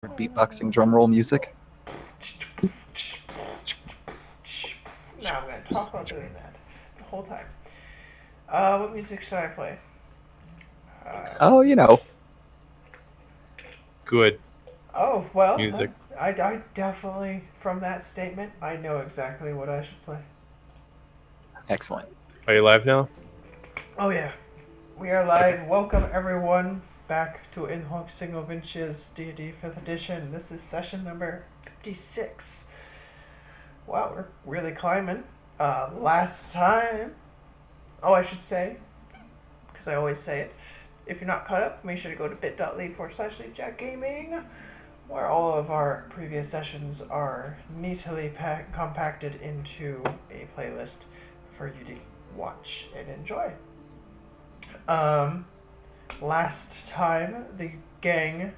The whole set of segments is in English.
beatboxing drum roll music. Now I'm going to talk about doing that the whole time. What music should I play? Uh, Oh, Good oh, well, music. I definitely, from that statement, I know exactly what I should play. excellent. Are you live now? Oh, yeah. We are Okay. live. Welcome, everyone, back to Signo Vinch's D&D 5th edition. This is session number 56. Wow, we're really climbing. Last time... Oh, I should say, because I always say it, if you're not caught up, make sure to go to bit.ly/jackgaming, where all of our previous sessions are neatly compacted into a playlist for you to watch and enjoy. Last time, the gang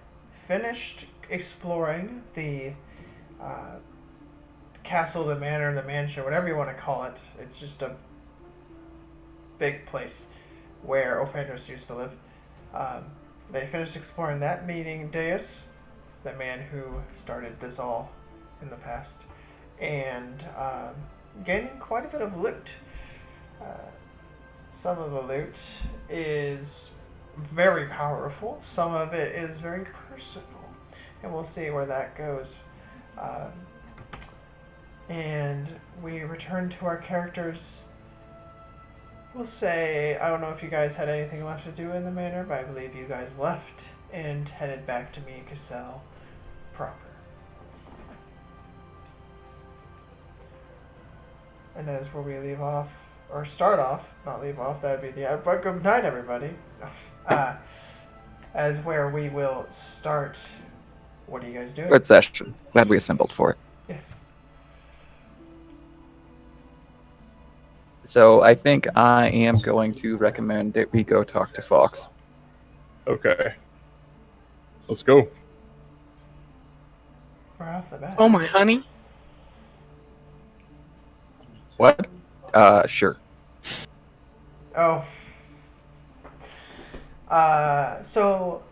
finished exploring the castle, the manor, the mansion, whatever you want to call it. It's just a big place where Ophandros used to live. They finished exploring that, meeting Deus, the man who started this all in the past, and gaining quite a bit of loot. Some of the loot is very powerful, some of it is very personal, and we'll see where that goes. And we return to our characters. We'll say, I don't know if you guys had anything left to do in the manor, but I believe you guys left and headed back to me and Cassell proper. And that is where we leave off, or start off, not leave off, that would be the end, but good night, everybody. As where we will start. What are you guys doing? Good session. Glad we assembled for it. Yes. So I think I am going to recommend that we go talk to Fox. Okay. Let's go. We're off the bat. Oh, my honey. What? Sure. Oh. So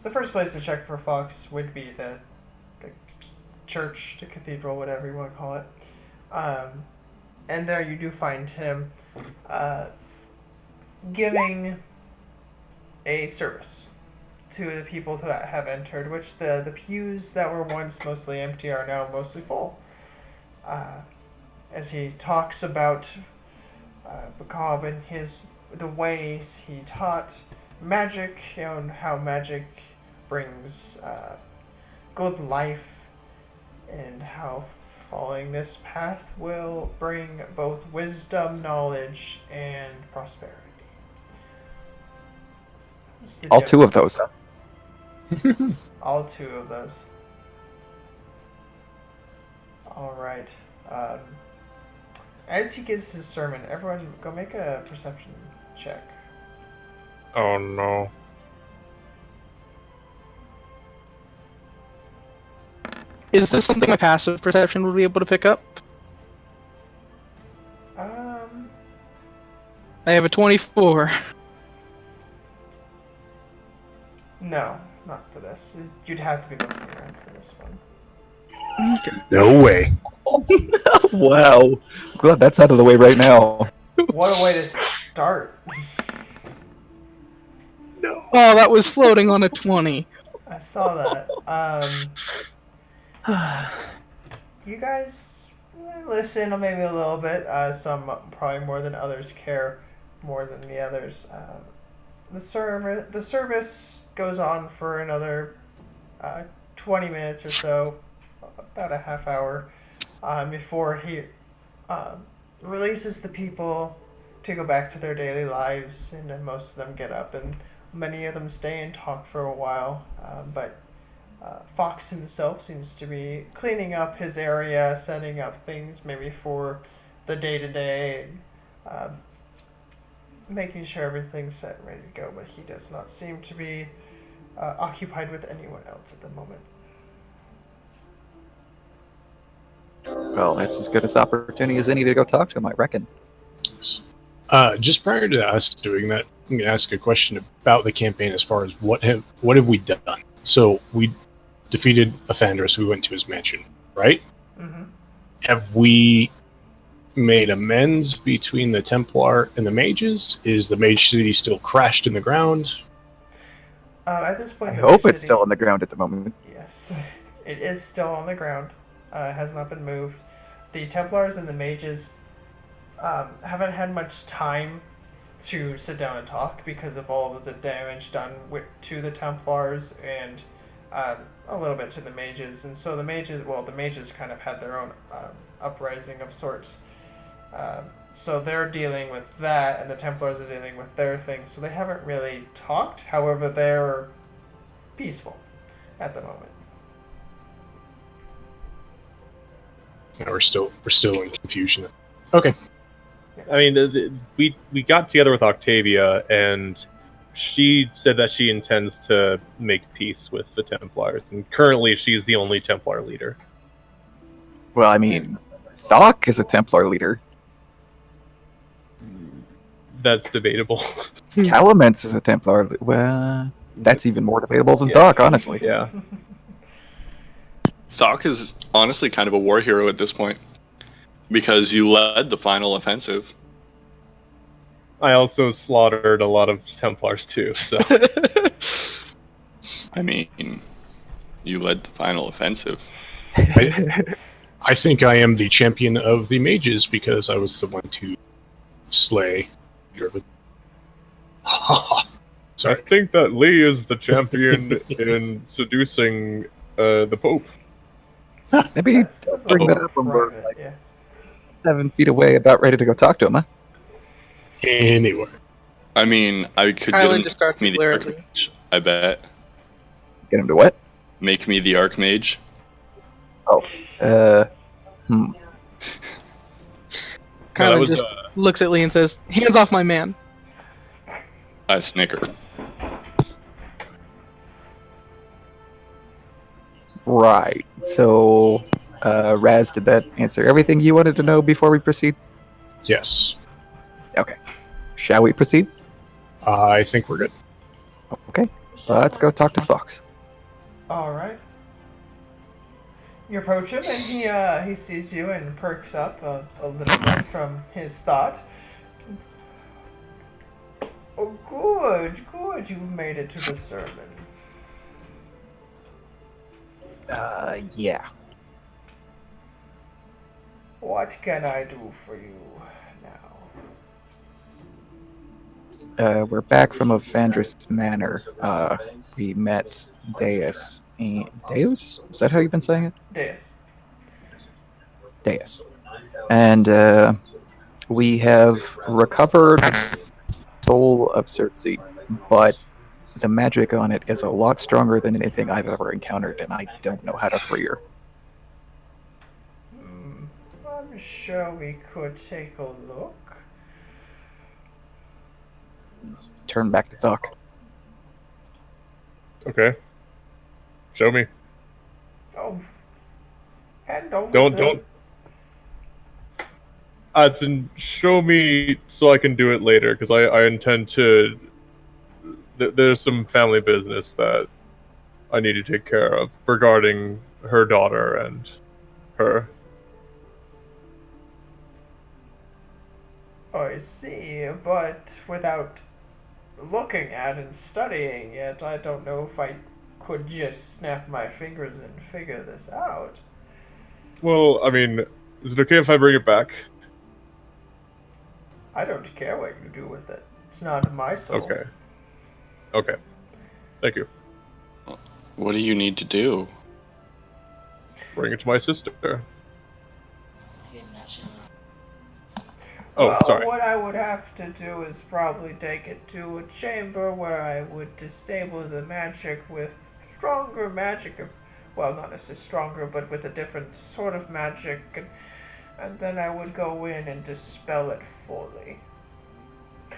the first place to check for Fox would be the church, the cathedral, whatever you want to call it. And there you do find him giving a service to the people that have entered, which the pews that were once mostly empty are now mostly full. As he talks about Bacab and the ways he taught magic, and how magic brings good life, and how following this path will bring both wisdom, knowledge, and prosperity. All two of those. All two of those. All right. As he gives his sermon, everyone go make a perception check. Oh no. Is this something my passive perception would be able to pick up? I have a 24. No, not for this. You'd have to be looking around for this one. Okay. No way. Wow. Glad that's out of the way right now. What a way to start. No. Oh, that was floating on a 20. I saw that. You guys listen maybe a little bit. Some probably more than others care more than the others. The service goes on for another 20 minutes or so, about a half hour, before he releases the people to go back to their daily lives, and then most of them get up, and many of them stay and talk for a while, but Fox himself seems to be cleaning up his area, setting up things maybe for the day-to-day, making sure everything's set and ready to go, but he does not seem to be occupied with anyone else at the moment. Well, that's as good an opportunity as any to go talk to him, I reckon. Just prior to us doing that, I'm going to ask a question about the campaign as far as what have we done. So we defeated Athandros, we went to his mansion, right? Mm-hmm. Have we made amends between the Templar and the mages? Is the mage city still crashed in the ground? At this point, I the hope Mage it's City- still on the ground at the moment. Yes, it is still on the ground. It has not been moved. The Templars and the mages haven't had much time to sit down and talk because of all of the damage done to the Templars and a little bit to the mages. And so the mages kind of had their own uprising of sorts. So they're dealing with that, and the Templars are dealing with their things. So they haven't really talked. However, they're peaceful at the moment. No, we're still in confusion. Okay. I mean, we got together with Octavia, and she said that she intends to make peace with the Templars, and currently she's the only Templar leader. Well, I mean, Thok is a Templar leader. That's debatable. Calamence is a Templar. Well, that's even more debatable than Yeah. Thok, honestly. Yeah. Thok is honestly kind of a war hero at this point because you led the final offensive. I also slaughtered a lot of Templars too, so I mean, you led the final offensive. I think I am the champion of the mages because I was the one to slay your. I Sorry. think that Lee is the champion in seducing the Pope. Maybe That's a bring that little up when we're private, like yeah. 7 feet away, about ready to go talk to him, huh? Anyway, I mean, I could Kylan get him just starts to make me the to glare at Lee. Archmage, I bet. Get him to what? Make me the Archmage. Uh, No, that Kylan was, just looks at Lee and says, "Hands off my man." I snicker. right. So, Raz, did that answer everything you wanted to know before we proceed? yes, Okay. Shall we proceed? I think we're good. Okay. Let's go talk to Fox. All right. You approach him, and he sees you and perks up a little bit from his thought. Oh, good. You've made it to the sermon. Yeah. What can I do for you now? We're back from Avandris Manor. We met Deus. Deus? Is that how you've been saying it? Deus. Deus. And we have recovered Soul of Circe, but the magic on it is a lot stronger than anything I've ever encountered, and I don't know how to free her. I'm sure we could take a look. Turn back to Thok. Okay. Show me. Oh, hand over Don't. As in, show me so I can do it later, because I intend to. There's some family business that I need to take care of regarding her daughter and her. I see, but without looking at and studying it, I don't know if I could just snap my fingers and figure this out. Well, I mean, is it okay if I bring it back? I don't care what you do with it. It's not my soul. Okay. Okay. Thank you. What do you need to do? Bring it to my sister. Oh, Well, sorry. what I would have to do is probably take it to a chamber where I would disable the magic with stronger magic. Well, not necessarily stronger, but with a different sort of magic. And then I would go in and dispel it fully.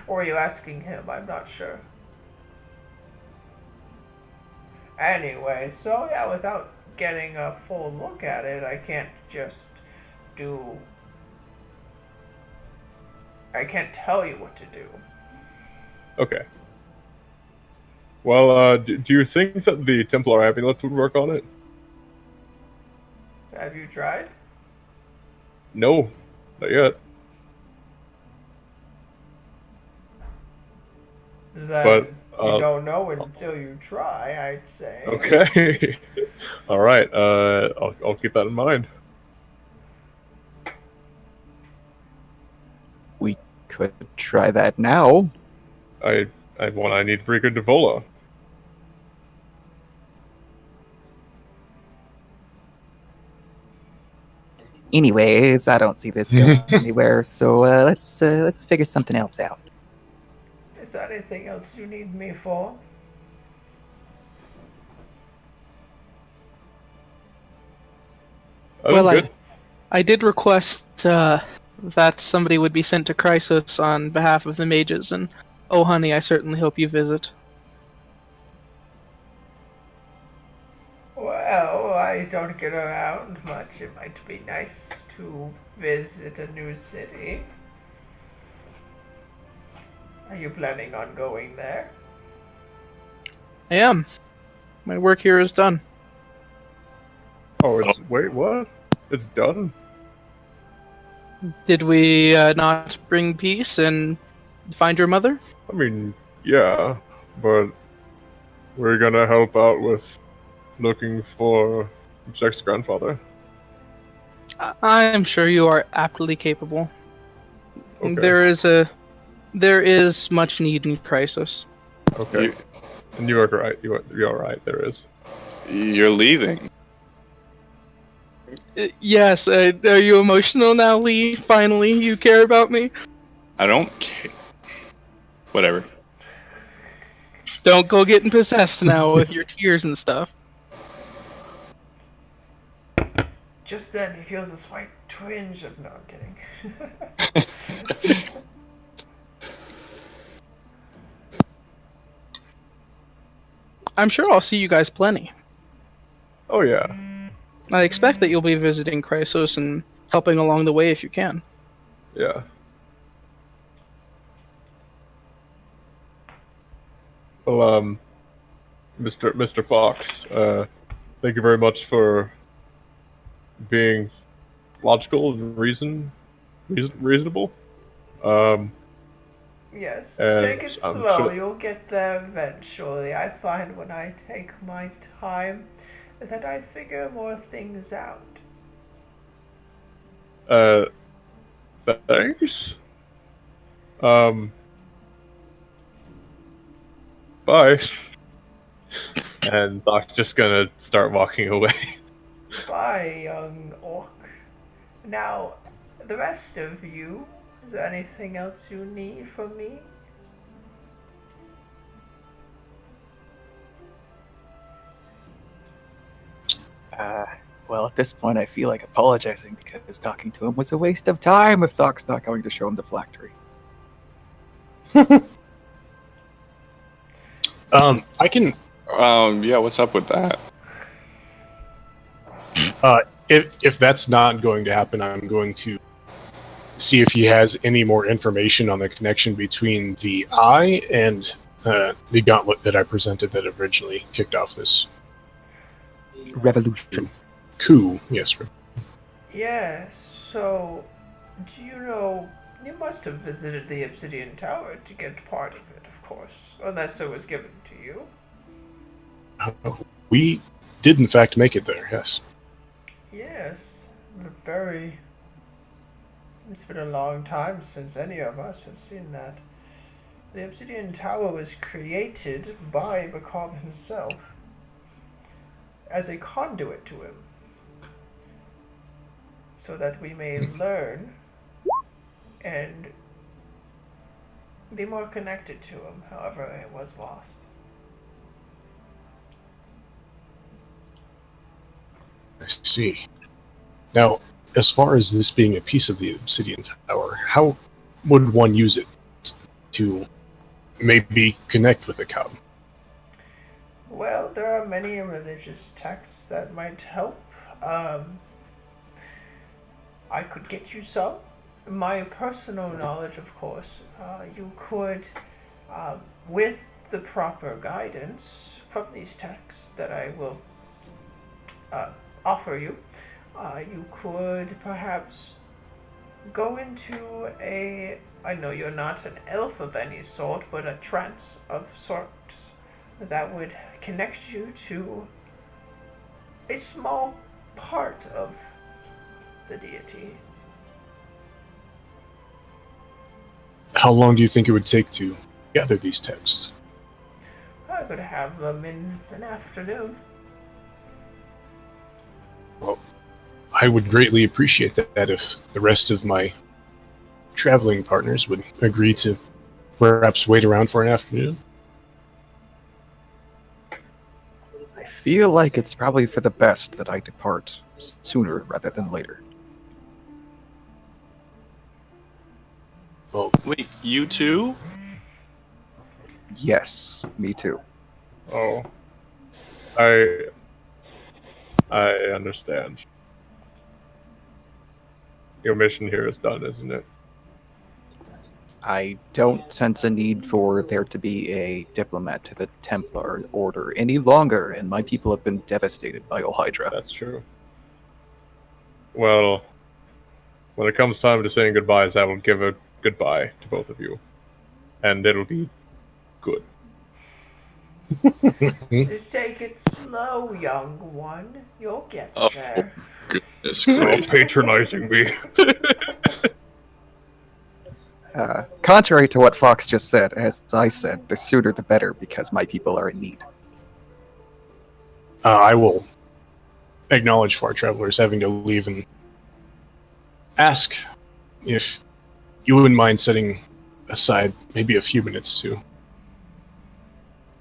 Or are you asking him? I'm not sure. Anyway, so yeah, without getting a full look at it, I can't just do... I can't tell you what to do. Okay. Well, do you think that the Templar ambulance would work on it? Have you tried? No, not yet. But Then you don't know until you try, I'd say. okay. All right. I'll keep that in mind. We could try that now. I need Briga Devola. Anyways, I don't see this going anywhere, so let's figure something else out. Is there anything else you need me for? That was good. I did request that somebody would be sent to Chrysos on behalf of the mages, and oh honey, I certainly hope you visit. Well, I don't get around much. It might be nice to visit a new city. Are you planning on going there? I am. My work here is done. Oh, wait, what? It's done. Did we not bring peace and find your mother? I mean, yeah, but we're gonna help out with looking for Jack's grandfather. I am sure you are aptly capable. Okay. There is much need in Chrysos. Okay. And you are right. You're right. There is. You're leaving. Yes, are you emotional now, Lee? Finally, you care about me? I don't care. Whatever. Don't go getting possessed now with your tears and stuff. Just then, he feels a slight twinge of. No, I'm kidding. I'm sure I'll see you guys plenty. Oh yeah. I expect that you'll be visiting Chrysos and helping along the way if you can. Yeah. Well, Mr. Fox, thank you very much for being logical and reasonable. Yes, And take it I'm slow. sure- You'll get there eventually. I find when I take my time that I figure more things out. Thanks. Bye. And Doc's just gonna start walking away. Bye, young orc. Now, the rest of you, is there anything else you need from me? Well, at this point, I feel like apologizing because talking to him was a waste of time if Doc's not going to show him the phylactery. I can. Yeah, what's up with that? If that's not going to happen, I'm going to see if he has any more information on the connection between the eye and the gauntlet that I presented that originally kicked off this Revolution. coup. Yes. Yes, so, do you know, you must have visited the Obsidian Tower to get part of it, of course. Unless it was given to you. We did, in fact, make it there, yes. Yes, it's been a long time since any of us have seen that. The Obsidian Tower was created by Macabre himself as a conduit to him, so that we may learn and be more connected to him, however it was lost. I see. Now, as far as this being a piece of the Obsidian Tower, how would one use it to maybe connect with the cow? Well, there are many religious texts that might help. I could get you some. My personal knowledge, of course, you could, with the proper guidance from these texts that I will offer you, You could perhaps go into a. I know you're not an elf of any sort, but a trance of sorts that would connect you to a small part of the deity. How long do you think it would take to gather these texts? I could have them in an afternoon. Well, I would greatly appreciate that if the rest of my traveling partners would agree to perhaps wait around for an afternoon. I feel like it's probably for the best that I depart sooner rather than later. Well, Wait, you too? Yes, me too. Oh, I I understand. Your mission here is done, isn't it? I don't sense a need for there to be a diplomat to the Templar Order any longer, and my people have been devastated by Hydra. That's true. Well, when it comes time to saying goodbyes, I will give a goodbye to both of you. And it'll be good. Take it slow, young one. You'll get Oh, there. goodness Stop gracious. patronizing me. Contrary to what Fox just said, as I said, the sooner the better because my people are in need. I will acknowledge Far Travelers having to leave and ask if you wouldn't mind setting aside maybe a few minutes to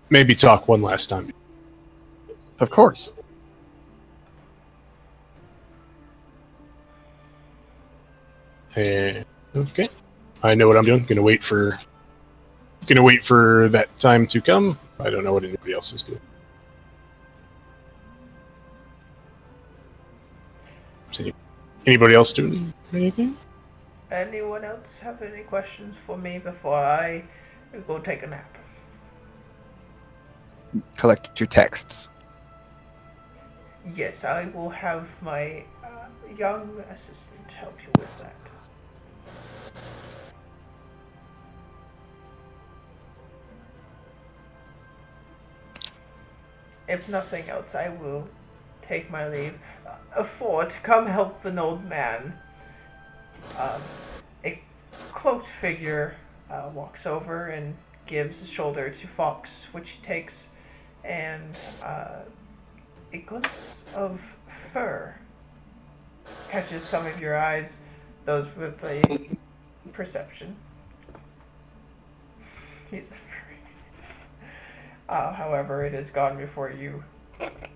maybe talk one last time. Of course. Okay. I know what I'm doing. Gonna wait for that time to come. I don't know what anybody else is doing. Anybody else doing anything? Anyone else have any questions for me before I go take a nap? Collect your texts. Yes, I will have my young assistant help you with that. If nothing else, I will take my leave. Fort, come help an old man. A cloaked figure walks over and gives a shoulder to Fox, which he takes, and a glimpse of fur catches some of your eyes, those with a perception. He's a furry. However, it is gone before you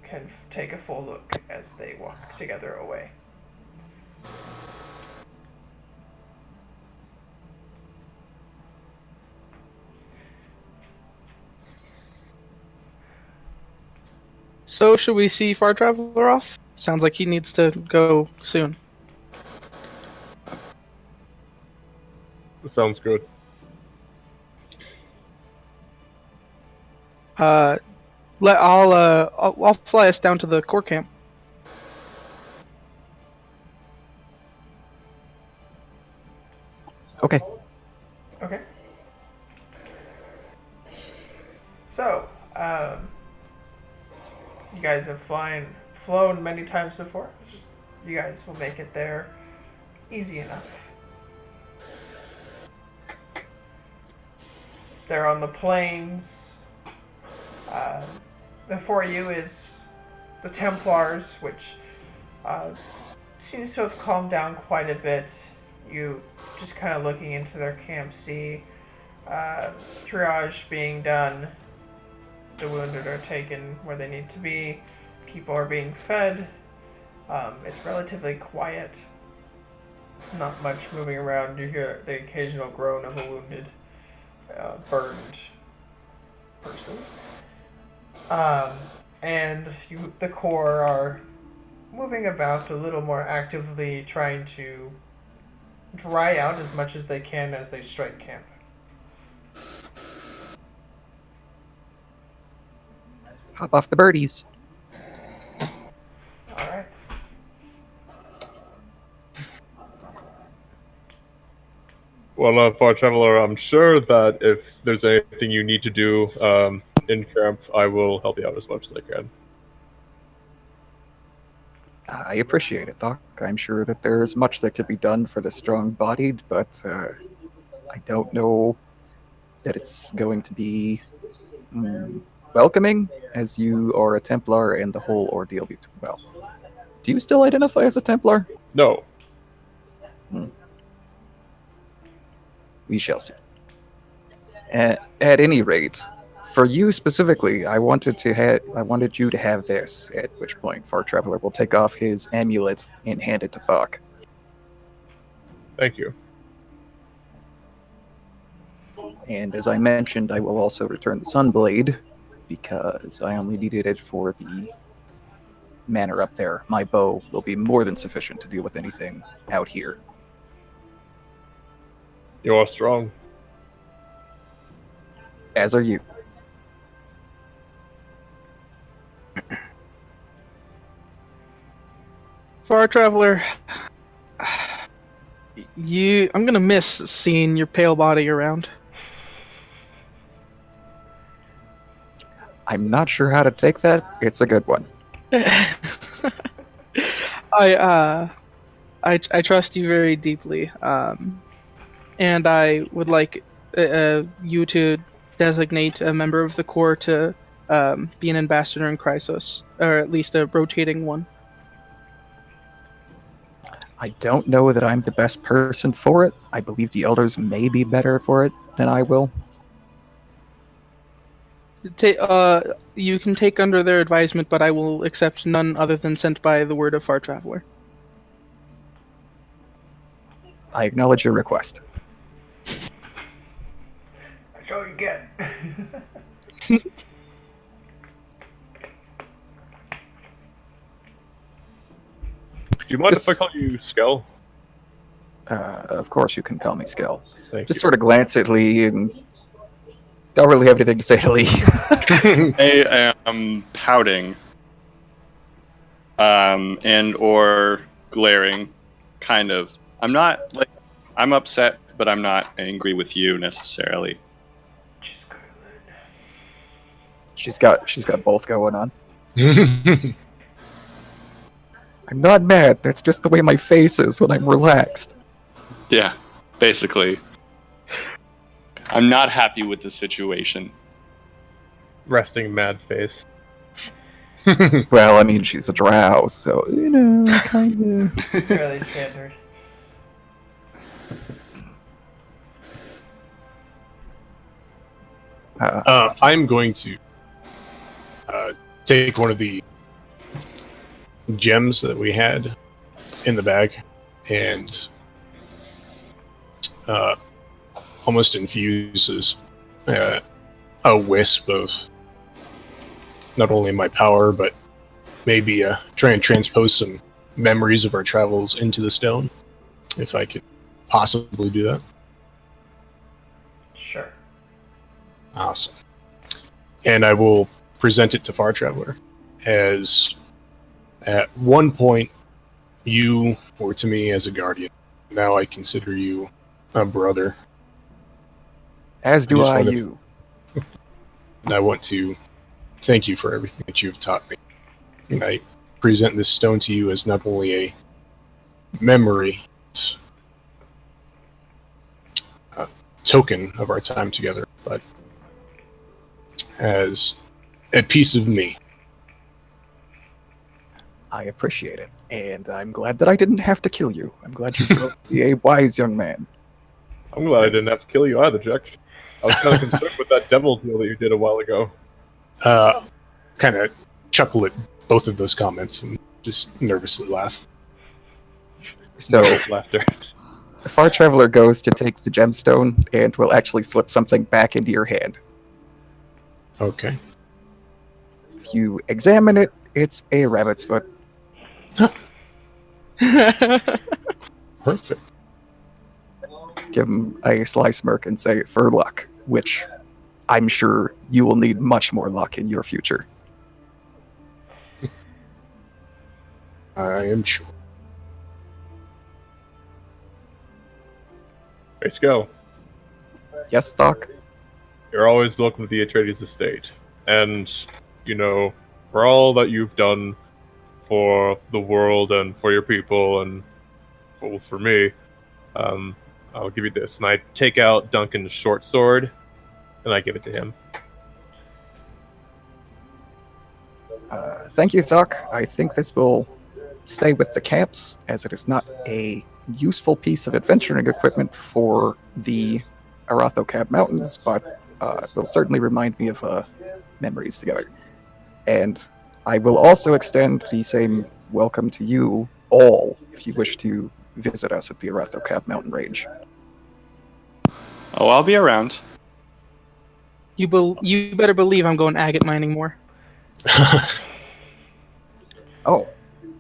can take a full look as they walk together away. So, should we see Far Traveler off? Sounds like he needs to go soon. Sounds good. I'll fly us down to the core camp. Okay. Okay. So, you guys have flown many times before. It's just you guys will make it there easy enough. They're on the plains. Before you is the Templars, which seems to have calmed down quite a bit. You just kind of looking into their camp, see triage being done. The wounded are taken where they need to be. People are being fed. It's relatively quiet. Not much moving around. You hear the occasional groan of a wounded, burned person. And the core are moving about a little more actively, trying to dry out as much as they can as they strike camp. Hop off the birdies. Alright. Well, Far Traveler, I'm sure that if there's anything you need to do in camp, I will help you out as much as I can. I appreciate it, Doc. I'm sure that there's much that could be done for the strong-bodied, but I don't know that it's going to be welcoming, as you are a Templar and the whole ordeal. Well, do you still identify as a Templar? No. We shall see. At any rate, for you specifically, I wanted you to have this. At which point, Far Traveler will take off his amulet and hand it to Thok. Thank you. And as I mentioned, I will also return the Sunblade because I only needed it for the manor up there. My bow will be more than sufficient to deal with anything out here. You are strong. As are you. Far Traveler, I'm gonna miss seeing your pale body around. I'm not sure how to take that. It's a good one. I trust you very deeply, and I would like you to designate a member of the Corps to be an ambassador in Chrysos, or at least a rotating one. I don't know that I'm the best person for it. I believe the elders may be better for it than I will. You can take under their advisement, but I will accept none other than sent by the word of Far Traveler. I acknowledge your request. That's all you get. Do you mind Just- if I call you Skell? Of course, you can call me Skill. Thank Just you. sort of glance at Lee and don't really have anything to say to Lee. I am pouting, and or glaring, kind of. I'm not like I'm upset, but I'm not angry with you necessarily. Just good. she's got both going on. I'm not mad. That's just the way my face is when I'm relaxed. Yeah, basically. I'm not happy with the situation. Resting mad face. Well, I mean, she's a drow, so kind of. Fairly standard. I'm going to take one of the gems that we had in the bag and almost infuses a wisp of not only my power, but maybe try and transpose some memories of our travels into the stone, if I could possibly do that. Sure. Awesome. And I will present it to Far Traveler as at one point you were to me as a guardian. Now I consider you a brother. As do just I wanted to- you. And I want to thank you for everything that you've taught me. And I present this stone to you as not only a memory, a token of our time together, but as a piece of me. I appreciate it, and I'm glad that I didn't have to kill you. I'm glad you proved to be a wise young man. I'm glad I didn't have to kill you either, Jack. I was kind of concerned with that devil deal that you did a while ago. Kind of chuckle at both of those comments and just nervously laugh. So, Laughter. the Far Traveler goes to take the gemstone and will actually slip something back into your hand. Okay. If you examine it, it's a rabbit's foot. Perfect. Give him a sly smirk and say, for luck, which I'm sure you will need much more luck in your future. I am sure. Let's go. Yes, Doc? You're always welcome to the Atreides estate. And, for all that you've done for the world and for your people and for me, I'll give you this. And I take out Duncan's short sword, and I give it to him. Thank you, Doc. I think this will stay with the camps, as it is not a useful piece of adventuring equipment for the Arathocab Mountains, but will certainly remind me of memories together. And I will also extend the same welcome to you all if you wish to visit us at the Arathocab Mountain Range. Oh, I'll be around. You better believe I'm going agate mining more. Oh,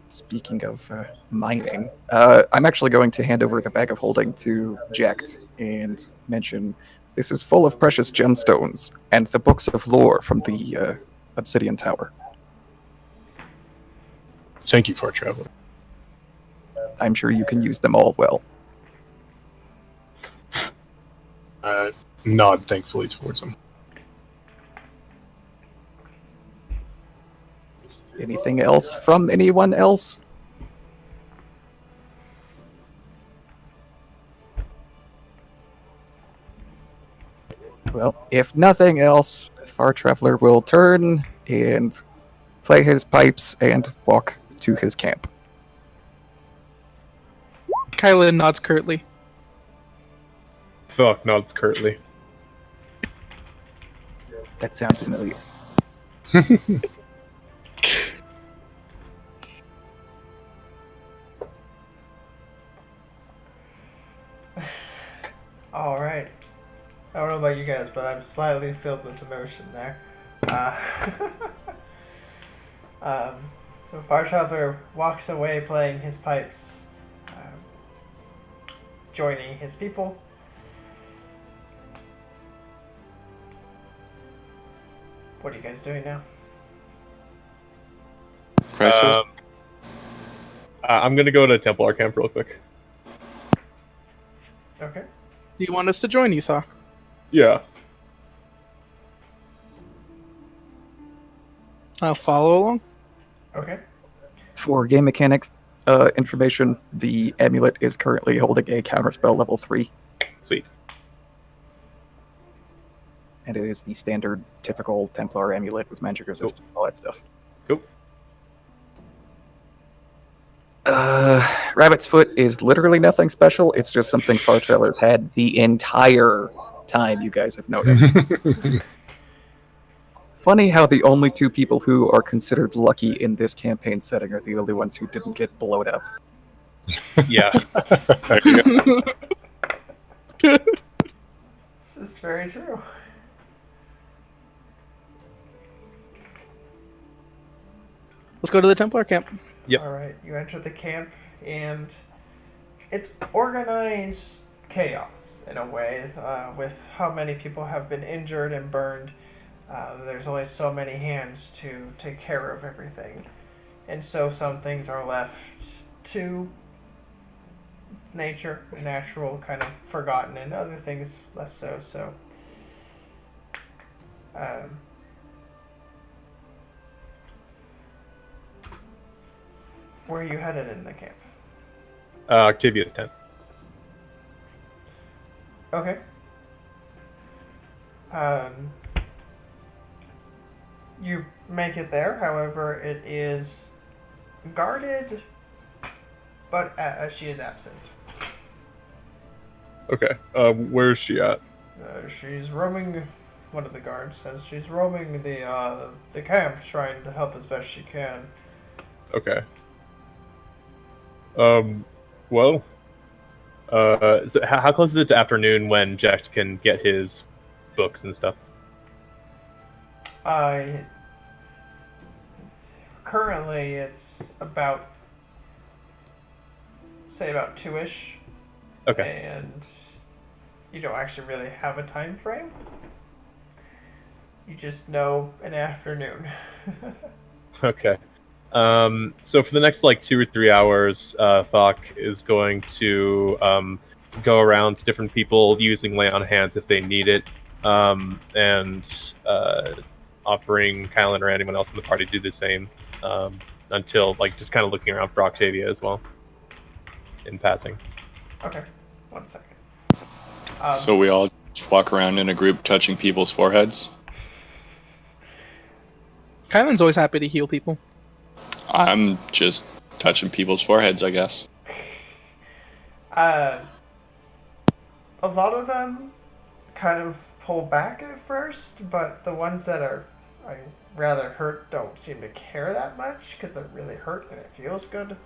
speaking of mining, I'm actually going to hand over the bag of holding to Jacked and mention this is full of precious gemstones and the books of lore from the Obsidian Tower. Thank you, Far Traveler. I'm sure you can use them all well. Nod thankfully towards him. Anything else from anyone else? Well, if nothing else, Far Traveler will turn and play his pipes and walk to his camp. Kyla nods curtly. Fuck nods curtly. That sounds familiar. All right. I don't know about you guys, but I'm slightly filled with emotion there. So Far Traveler walks away playing his pipes, joining his people. What are you guys doing now? Crisis? I'm gonna go to Templar camp real quick. Okay. Do you want us to join you, Thok? Yeah. I'll follow along. Okay. For game mechanics information, the amulet is currently holding a counterspell level 3, Sweet. and it is the standard, typical Templar amulet with magic resistance, all that stuff. Cool. Rabbit's Foot is literally nothing special. It's just something Far Traveler's had the entire time you guys have known it. Funny how the only two people who are considered lucky in this campaign setting are the only ones who didn't get blown up. Yeah. This is very true. Let's go to the Templar camp. Yep. All right. You enter the camp, and it's organized chaos in a way, with how many people have been injured and burned. There's only so many hands to take care of everything. And so some things are left to nature, natural, kind of forgotten, and other things less so. So, where are you headed in the camp? Octavia's tent. Okay. You make it there, however, it is guarded, but she is absent. Okay. Where is she at? She's roaming. One of the guards says she's roaming the camp, trying to help as best she can. Okay. Well. So how close is it to afternoon when Jack can get his books and stuff? Currently it's about, say, about 2-ish. Okay. And you don't actually really have a time frame. You just know an afternoon. Okay. So for the next 2 or 3 hours, Thok is going to go around to different people using lay on hands if they need it, and offering Kylan or anyone else in the party to do the same, until just kind of looking around for Octavia as well in passing. Okay, 1 second. So we all just walk around in a group touching people's foreheads. Kylan's always happy to heal people. I'm just touching people's foreheads, I guess. A lot of them kind of pull back at first, but the ones that are rather hurt don't seem to care that much because they're really hurt and it feels good.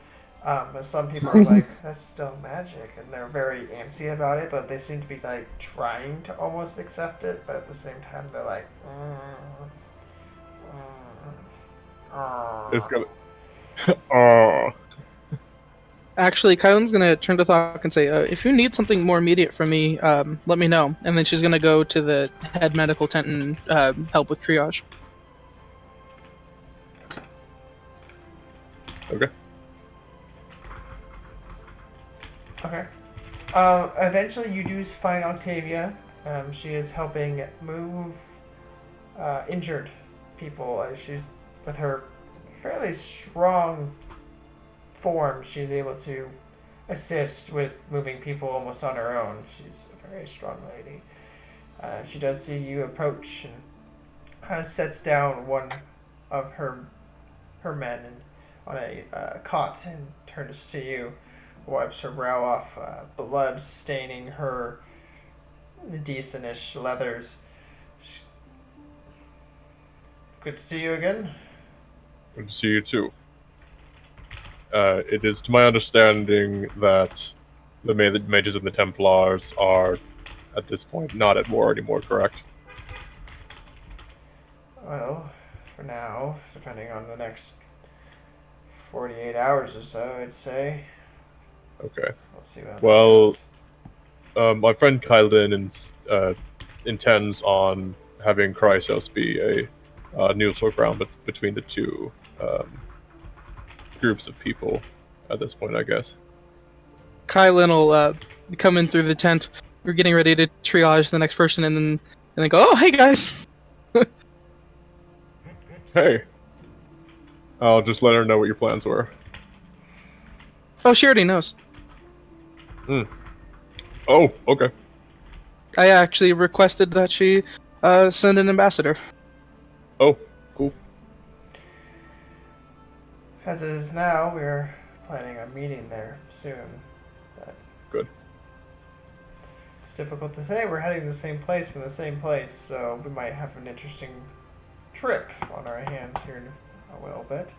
But some people are like, that's still magic, and they're very antsy about it, but they seem to be like trying to almost accept it, but at the same time they're like, It's gonna. Oh. Actually, Kylan's gonna turn to Thok and say, "If you need something more immediate from me, let me know." And then she's gonna go to the head medical tent and help with triage. Okay. Okay. Eventually, you do find Octavia. She is helping move injured people. She's with her fairly strong form. She's able to assist with moving people almost on her own. She's a very strong lady. She does see you approach and sets down one of her men on a cot and turns to you. Wipes her brow off, blood staining her decentish leathers. Good to see you again. Good to see you too. It is to my understanding that the mages and the Templars are, at this point, not at war anymore, correct? Well, for now, depending on the next 48 hours or so, I'd say. Okay. We'll see what Well, my friend Kylan intends on having Chrysos be a neutral ground between the two groups of people at this point, I guess. Kylan will come in through the tent. We're getting ready to triage the next person, and then go, "Oh, hey guys!" Hey. I'll just let her know what your plans were. Oh, she already knows. Oh, okay. I actually requested that she send an ambassador. Oh, cool. As it is now, we're planning a meeting there soon. But Good. it's difficult to say. We're heading to the same place from the same place, so we might have an interesting trip on our hands here in a little bit.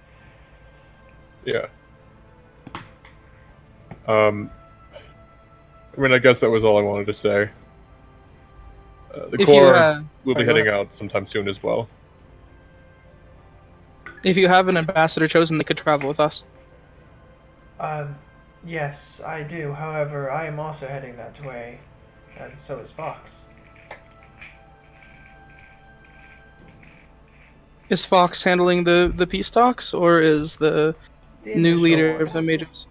Yeah. I mean, I guess that was all I wanted to say. The If Corps you, will be go heading ahead. out sometime soon as well. If you have an ambassador chosen, they could travel with us. Yes, I do. However, I am also heading that way, and so is Fox. Is Fox handling the peace talks, or is the The new initial leader ones. of the mages?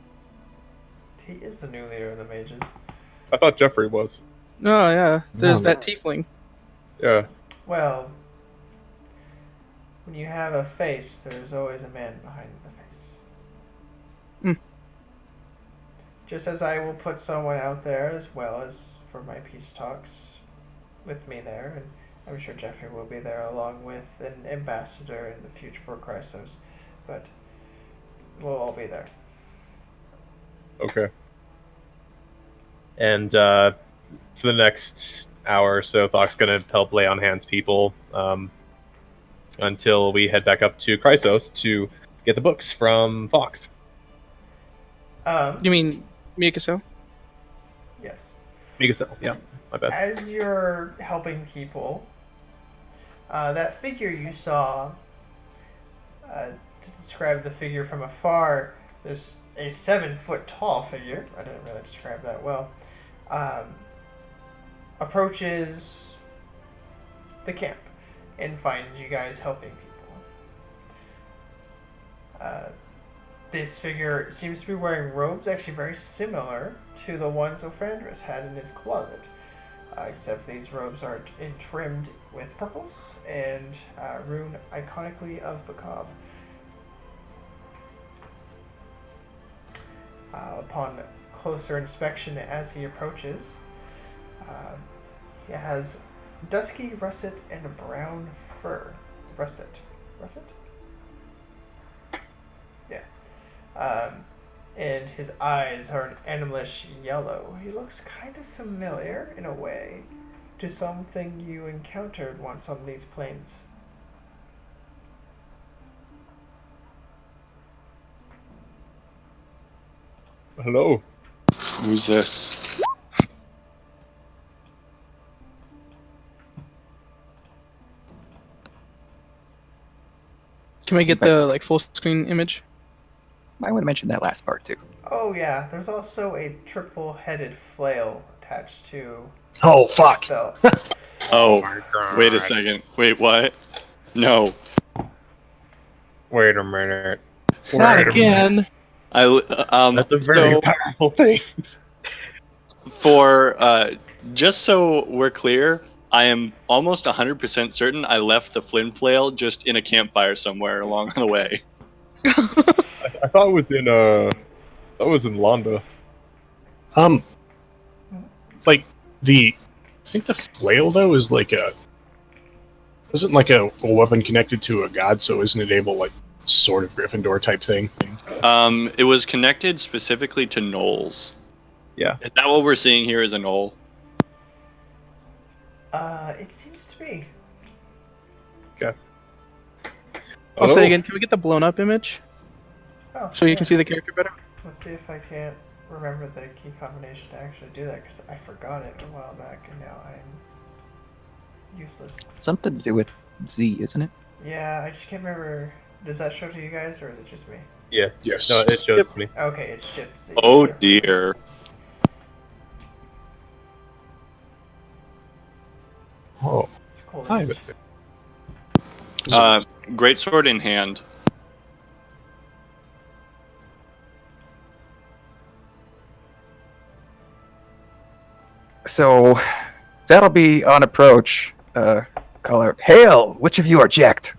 He is the new leader of the mages. I thought Jeffrey was. Oh yeah, there's No. that tiefling. Yeah. Well, when you have a face, there's always a man behind the face. Hmm. Just as I will put someone out there as well as for my peace talks with me there, and I'm sure Jeffrey will be there along with an ambassador in the future for Chrysos, but we'll all be there. Okay. And for the next hour or so, Thok's gonna help lay on hands people until we head back up to Chrysos to get the books from Fox. You mean Mikaso? Yes. Mikasa, yeah, my bad. As you're helping people, that figure you saw, to describe the figure from afar, there's a 7-foot tall figure, I didn't really describe that well, approaches the camp and finds you guys helping people. This figure seems to be wearing robes actually very similar to the ones Ophrandris had in his closet. Except these robes are trimmed with purples and rune iconically of Bakab. Upon closer inspection as he approaches, he has dusky russet and brown fur. Russet? Yeah. And his eyes are an animalish yellow. He looks kind of familiar, in a way, to something you encountered once on these plains. Hello. Who's this? Can we get the full screen image? I would mention that last part too. Oh yeah, there's also a triple-headed flail attached to Oh fuck! the Oh, my God. wait a second. Wait, what? No. Wait a minute. Not Wait a minute. again. That's a very So powerful thing. for just so we're clear, I am almost 100% certain I left the Flynn flail just in a campfire somewhere along the way. I thought it was in Londa. Like I think the flail though is like isn't like a weapon connected to a god, so isn't it able like sort of Gryffindor type thing? It was connected specifically to gnolls. Yeah. Is that what we're seeing here as a gnoll? It seems to be. I'll say again, can we get the blown up image? Oh, So you yeah. can see the character better? Let's see if I can't remember the key combination to actually do that, because I forgot it a while back, and now I'm useless. Something to do with Z, isn't it? Yeah, I just can't remember. Does that show to you guys, or is it just me? Yeah. Yes. No, it shows me. Okay, it's shift Z. Oh dear. Oh, It's a cool hi. image. Greatsword in hand. So that'll be on approach. Call out, "Hail! Which of you are jacked?"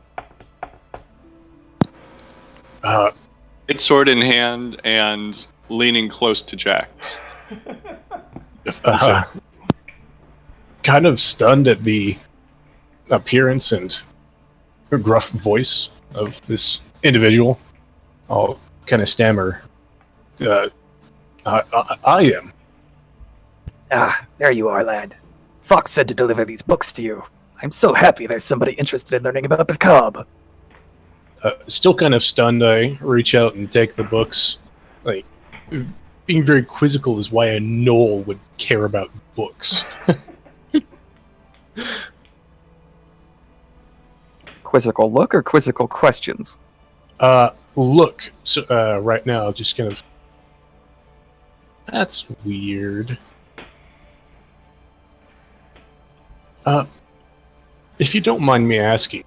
It's sword in hand and leaning close to Jax. Kind of stunned at the appearance and gruff voice of this individual, I'll kind of stammer. I am. Ah, there you are, lad. Fox said to deliver these books to you. I'm so happy there's somebody interested in learning about Bakab. Still kind of stunned, I reach out and take the books. Like, being very quizzical is why a gnoll would care about books. Quizzical look or quizzical questions? Look, so, right now, just kind of... That's weird. If you don't mind me asking,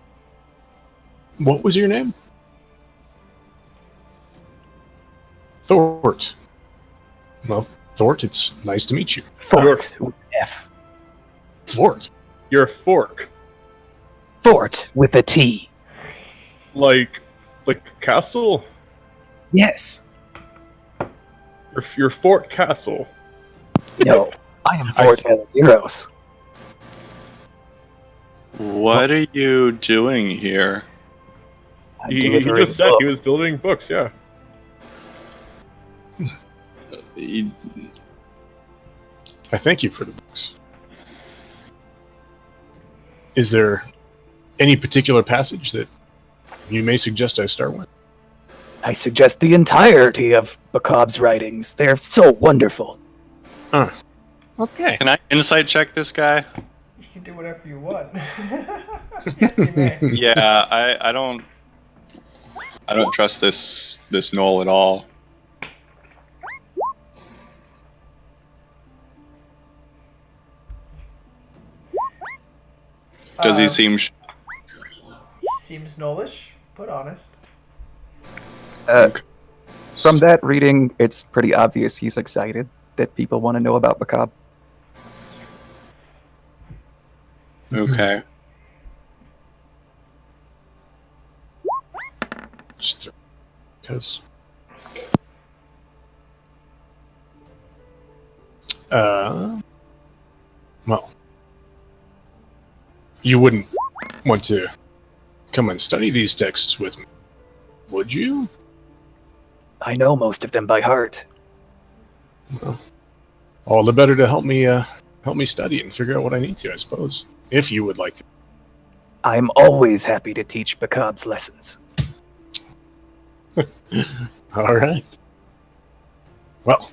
what was your name? Thort. Well, Thort, it's nice to meet you. Fort with F. Thort. You're a fork. Fort with a T. Like castle? Yes. Your Fort Castle. No. I am Fort Zeros. What are you doing here? He just said he was delivering books, yeah. I thank you for the books. Is there any particular passage that you may suggest I start with? I suggest the entirety of Bakab's writings. They're so wonderful. Okay. Can I insight check this guy? You can do whatever you want. Yes, you may. Yeah, I don't trust this gnoll at all. Does he seem? Seems knowlish, but honest. From that reading, it's pretty obvious he's excited that people want to know about Macabre. Okay. Just because. Well, you wouldn't want to come and study these texts with me, would you? I know most of them by heart. Well, all the better to help me study and figure out what I need to, I suppose. If you would like to. I'm always happy to teach Macabre's lessons. All right. Well,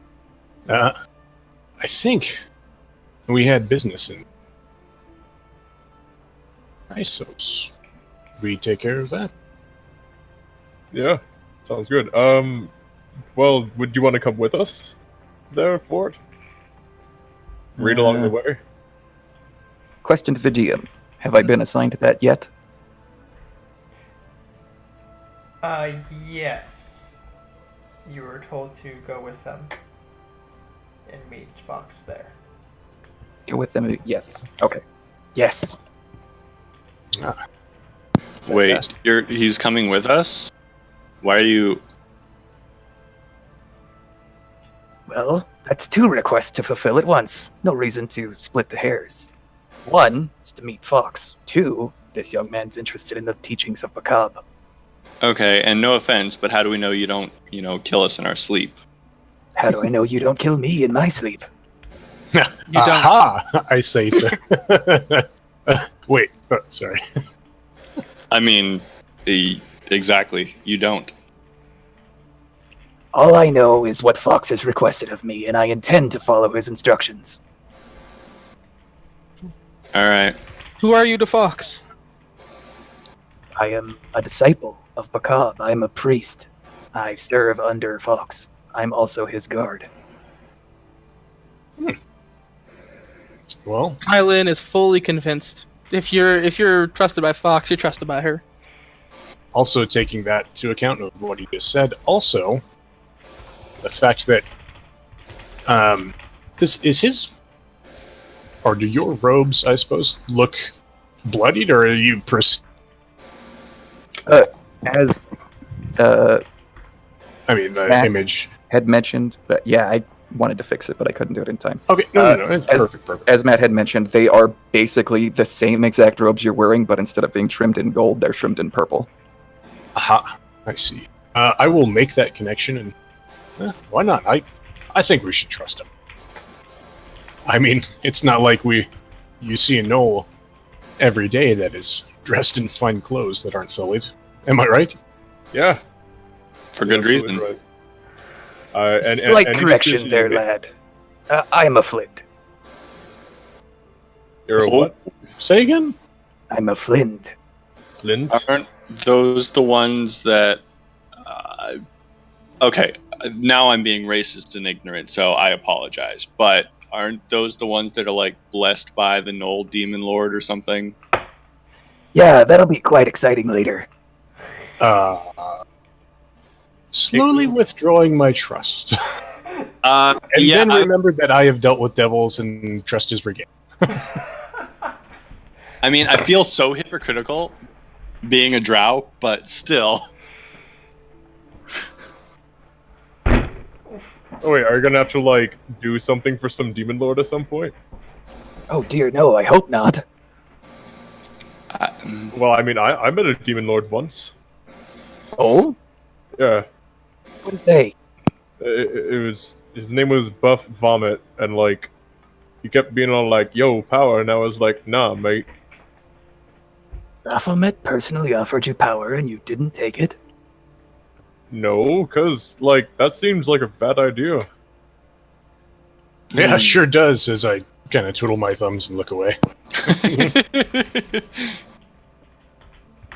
I think we had business in Isos. We take care of that. Yeah, sounds good. Well, would you want to come with us there, Fort? Read along the way. Question to the GM. Have I been assigned to that yet? Yes. You were told to go with them and meet Fox there. Go with them? Yes. Okay. Yes. Wait, Fantastic. he's coming with us? Why are you... Well, that's 2 requests to fulfill at once. No reason to split the hairs. 1 is to meet Fox. 2, this young man's interested in the teachings of Macabre. Okay, and no offense, but how do we know you don't, kill us in our sleep? How do I know you don't kill me in my sleep? You don't. Aha! I say to. Wait. Oh, sorry. I mean, exactly, you don't. All I know is what Fox has requested of me, and I intend to follow his instructions. Alright. Who are you to Fox? I am a disciple of Macabre. I am a priest. I serve under Fox. I'm also his guard. Well, Kylan is fully convinced. If you're trusted by Fox, you're trusted by her. also taking that to account of what he just said, also the fact that this is his, or do your robes, I suppose, look bloodied, or are you As I mean, the Matt image. had mentioned, but yeah, I wanted to fix it, but I couldn't do it in time. Okay, no, it's as- perfect. As Matt had mentioned, they are basically the same exact robes you're wearing, but instead of being trimmed in gold, they're trimmed in purple. Aha, I see. I will make that connection, and why not? I think we should trust him. I mean, it's not like you see a Knoll every day that is dressed in fine clothes that aren't sullied. Am I right? Yeah. For good reason. Right. And Slight any correction decision there, you make- lad. I am a flint. You're a what? Say again? I'm a flint. Flint? Aren't those the ones that... okay, now I'm being racist and ignorant, so I apologize. But aren't those the ones that are, like, blessed by the Knoll Demon Lord or something? Yeah, that'll be quite exciting later. Slowly withdrawing my trust. And Yeah, then remembered that I have dealt with devils and trust is regained. I mean, I feel so hypocritical being a drow, but still. Oh wait, are you gonna have to like do something for some demon lord at some point? Oh dear, no, I hope not. Well, I mean, I met a demon lord once. Oh? Yeah, What did they? it was his name was Buff Vomit, and like he kept being all like, "Yo, power," and I was like, "Nah, mate." Baphomet personally offered you power and you didn't take it? No, cause like that seems like a bad idea. Yeah, sure does, as I kind of twiddle my thumbs and look away.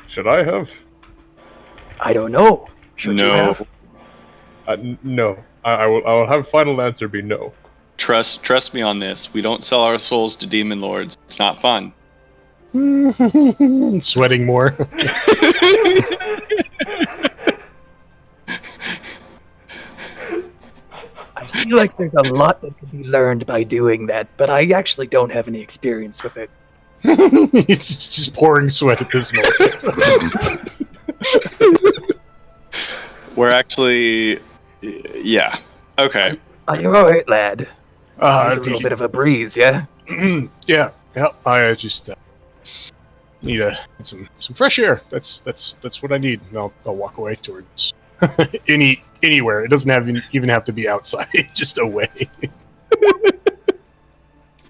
Should I have? I don't know. Should you No. have? No. I will have final answer be no. Trust me on this. We don't sell our souls to demon lords. It's not fun. Sweating more. feel like there's a lot that can be learned by doing that, but I actually don't have any experience with it. He's just pouring sweat at this moment. We're actually, yeah. Okay. Are you alright, lad? Seems a little Okay. bit of a breeze, yeah? Yeah. I just need some fresh air. That's what I need. And I'll walk away towards anywhere. It doesn't even have to be outside. Just away.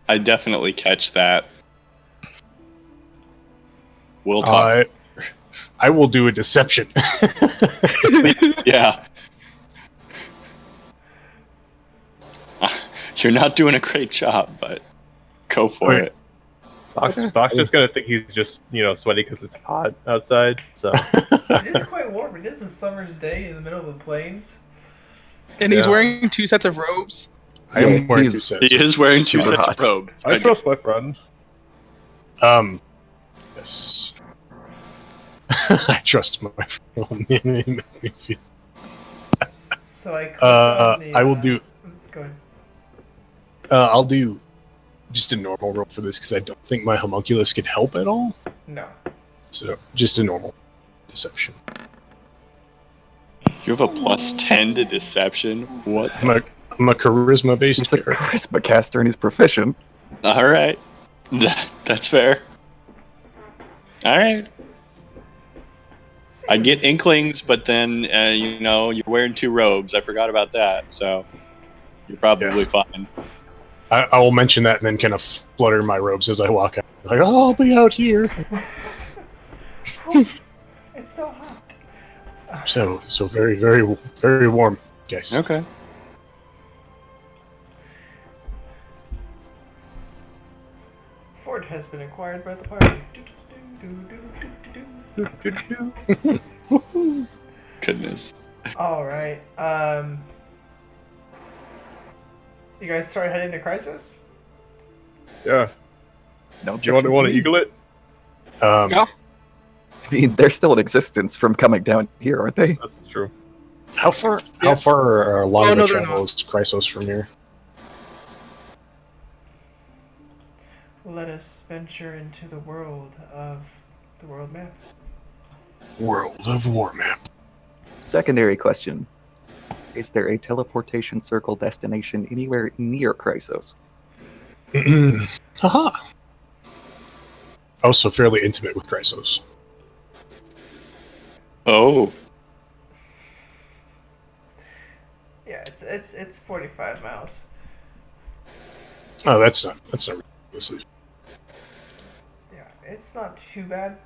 I definitely catch that. We'll talk. I will do a deception. Yeah. You're not doing a great job, but go for Wait. it. Fox just gonna think he's just sweaty because it's hot outside. So It is quite warm. It is a summer's day in the middle of the plains. And he's Yeah. wearing 2 sets of robes. I am Yeah, wearing he's- 2 sets. He is wearing 2 Super sets hot. of robes. I trust my friend. Yes. I trust my phone. So I click on the, I will do. Go ahead. I'll do just a normal roll for this because I don't think my homunculus could help at all. No. So just a normal deception. You have a +10 to deception? What? I'm a charisma based He's a character. charisma caster and he's proficient. Alright. That's fair. Alright. I get inklings, but then, you're wearing 2 robes. I forgot about that, so you're probably Yes. fine. I will mention that and then kind of flutter my robes as I walk out. Like, oh, I'll be out here. It's so hot. So very, very, very warm, guys. Okay. Ford has been acquired by the party. Goodness. All right. You guys start heading to Crisis? Yeah. No, Do you want to eagle it? Yeah. I mean, they're still in existence from coming down here, aren't they? That's true. How far? Yeah. How far along Oh, the no, they're travel is Chrysos from here? Let us venture into the world map. World of War map. Secondary question. Is there a teleportation circle destination anywhere near Chrysos? Haha. Also fairly intimate with Chrysos. Oh. Yeah, it's 45 miles. Oh, that's not ridiculous. Yeah, it's not too bad.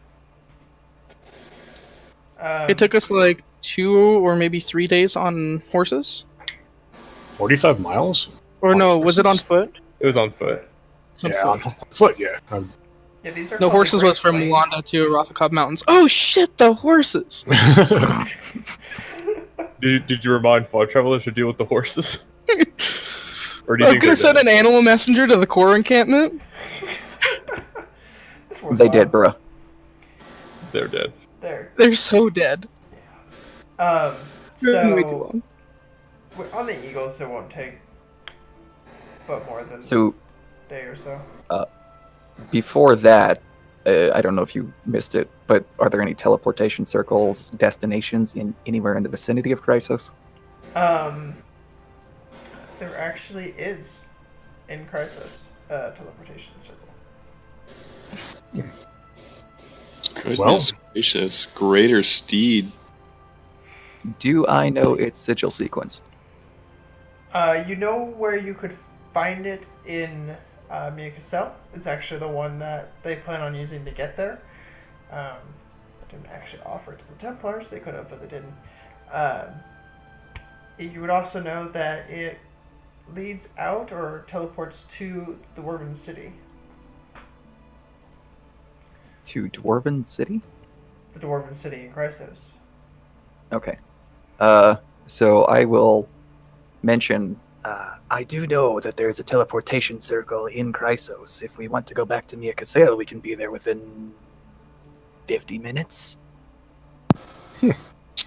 It took us like 2 or maybe 3 days on horses. 45 miles? Or On no, was it on horses? foot? It was on foot. On Yeah, foot. on foot, yeah. Yeah, these are The called horses Great was from Plains. Luanda to Rothacob Mountains. Oh shit, the horses! Did you remind fog travelers to deal with the horses? Or do you I'm think gonna they're send dead? an animal messenger to the core encampment. It's worthwhile. They did, bruh. They're dead. There. They're so dead. Um, Way too so long. on the Eagles, it won't take but more than So a day or so. before that, I don't know if you missed it, but are there any teleportation circles, destinations in anywhere in the vicinity of Chrysos? There actually is in Crisis teleportation circle. Goodness gracious. Greater steed. Do I know its sigil sequence? You know where you could find it in Mia Cassell? It's actually the one that they plan on using to get there. Didn't actually offer it to the Templars. They could have, but they didn't. You would also know that it leads out or teleports to the Dwarven City. To Dwarven City? The Dwarven City in Chrysos. Okay. So I will mention, I do know that there's a teleportation circle in Chrysos. If we want to go back to Mia Cassell, we can be there within 50 minutes. Well,